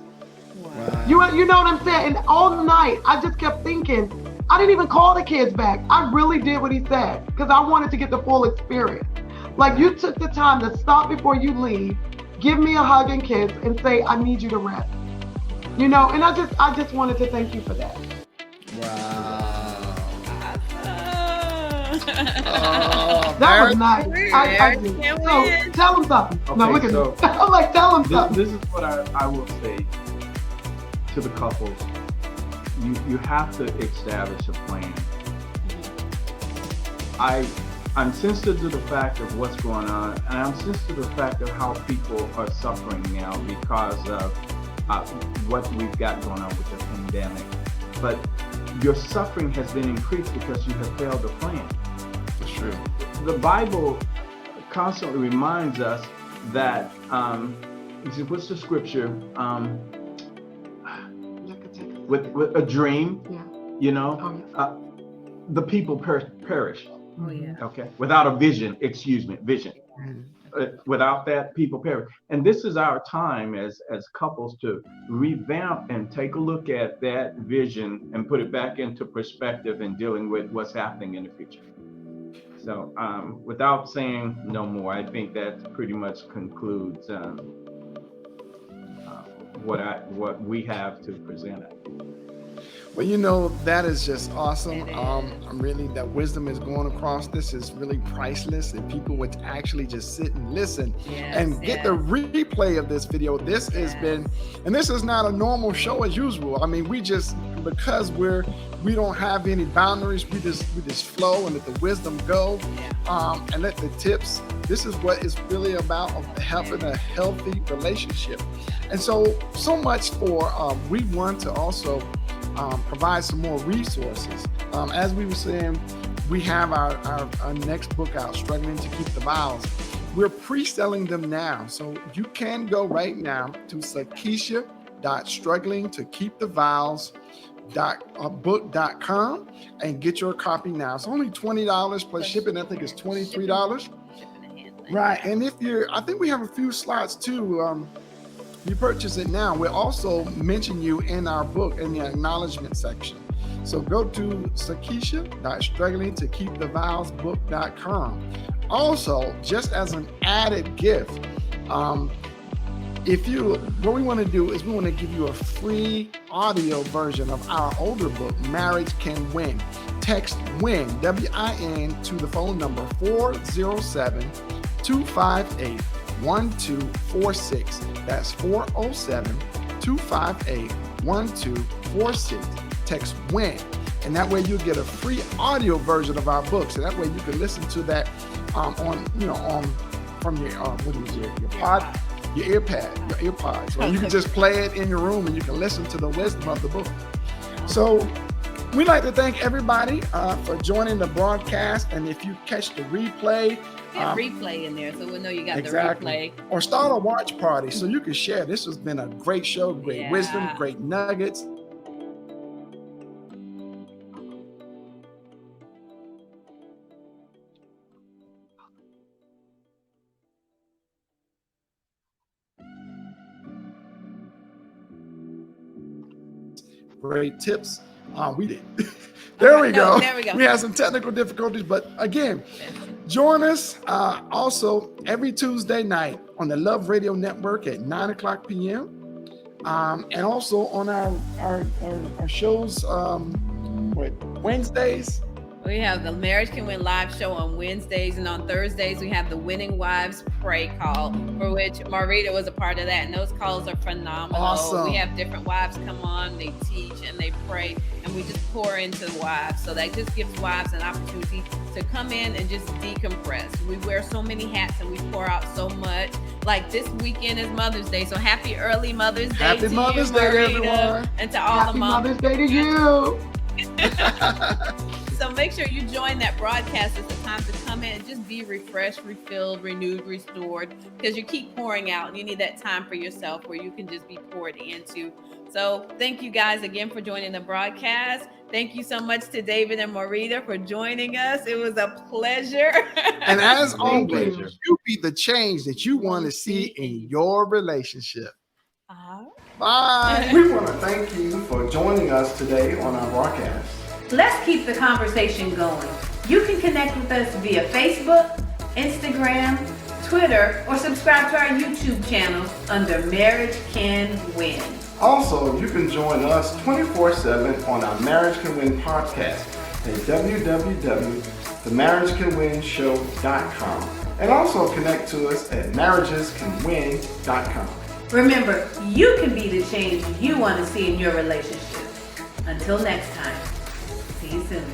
Wow. You know what I'm saying? And all night, I just kept thinking, I didn't even call the kids back. I really did what he said because I wanted to get the full experience. Like, you took the time to stop before you leave, give me a hug and kiss, and say, I need you to rest. You know, and I just wanted to thank you for that. Wow. That was nice. So tell him something. Okay, No, look at so me. I'm like, tell him something. This is what I will say to the couples. You have to establish a plan. I'm sensitive to the fact of what's going on, and I'm sensitive to the fact of how people are suffering now because of what we've got going on with the pandemic. But your suffering has been increased because you have failed to plan. That's true. The Bible constantly reminds us that, what's the scripture? With a dream, Yeah. you know, the people perish. Oh, yeah. Okay, without a vision, vision. Without that, people perish. And this is our time as couples to revamp and take a look at that vision and put it back into perspective in dealing with what's happening in the future. So without saying no more, I think that pretty much concludes what we have to present. Well, you know, that is just awesome. Really, that wisdom is going across. This is really priceless. If people would actually just sit and listen and get the replay of this video, this has been, and this is not a normal show as usual. I mean, because we don't have any boundaries, we just flow and let the wisdom go, and let the tips. This is what it's really about, of having a healthy relationship. And so much for we want to also provide some more resources. As we were saying, we have our next book out, Struggling to Keep the Vows. We're pre-selling them now. So you can go right now to sakeisha.strugglingtokeepthevows.book.com and get your copy now. It's only $20 plus shipping. I think it's $23. Right. And I think we have a few slots too. You purchase it now. We'll also mention you in our book in the acknowledgement section. So go to sakeisha.strugglingtokeepthevowsbook.com. Also, just as an added gift, what we want to do is we want to give you a free audio version of our older book, Marriage Can Win. Text WIN, W-I-N, to the phone number 407-258-1246. That's 407-258-1246. Text WIN. And that way you'll get a free audio version of our books. And that way you can listen to that from your earpods. Or you can just play it in your room and you can listen to the wisdom of the book. So we'd like to thank everybody for joining the broadcast. And if you catch the replay, replay in there, so we'll know you got the replay. Or start a watch party so you can share. This has been a great show, great wisdom, great nuggets. Great tips. We did. There we go. We had some technical difficulties, but again, join us also every Tuesday night on the Love Radio Network at 9:00 p.m. And also on our shows Wednesdays. We have the Marriage Can Win live show on Wednesdays, and on Thursdays we have the Winning Wives Pray Call, for which Maurita was a part of that, and those calls are phenomenal. Awesome. We have different wives come on, they teach and they pray, and we just pour into the wives. So that just gives wives an opportunity to come in and just decompress. We wear so many hats and we pour out so much. Like this weekend is Mother's Day, so happy early Mother's Day Happy to Mother's you, Day, Maurita, everyone. and to all Happy the moms. Mother's Day to you. So make sure you join that broadcast. It's the time to come in and just be refreshed, refilled, renewed, restored, because you keep pouring out and you need that time for yourself where you can just be poured into. So thank you guys again for joining the broadcast. Thank you so much to David and Maurita for joining us. It was a pleasure. And as always, pleasure. you be the change that you want to see in your relationship. Bye. We want to thank you for joining us today on our broadcast. Let's keep the conversation going. You can connect with us via Facebook, Instagram, Twitter, or subscribe to our YouTube channel under Marriage Can Win. Also, you can join us 24/7 on our Marriage Can Win podcast at www.themarriagecanwinshow.com, and also connect to us at marriagescanwin.com. Remember, you can be the change you want to see in your relationship. Until next time, see you soon.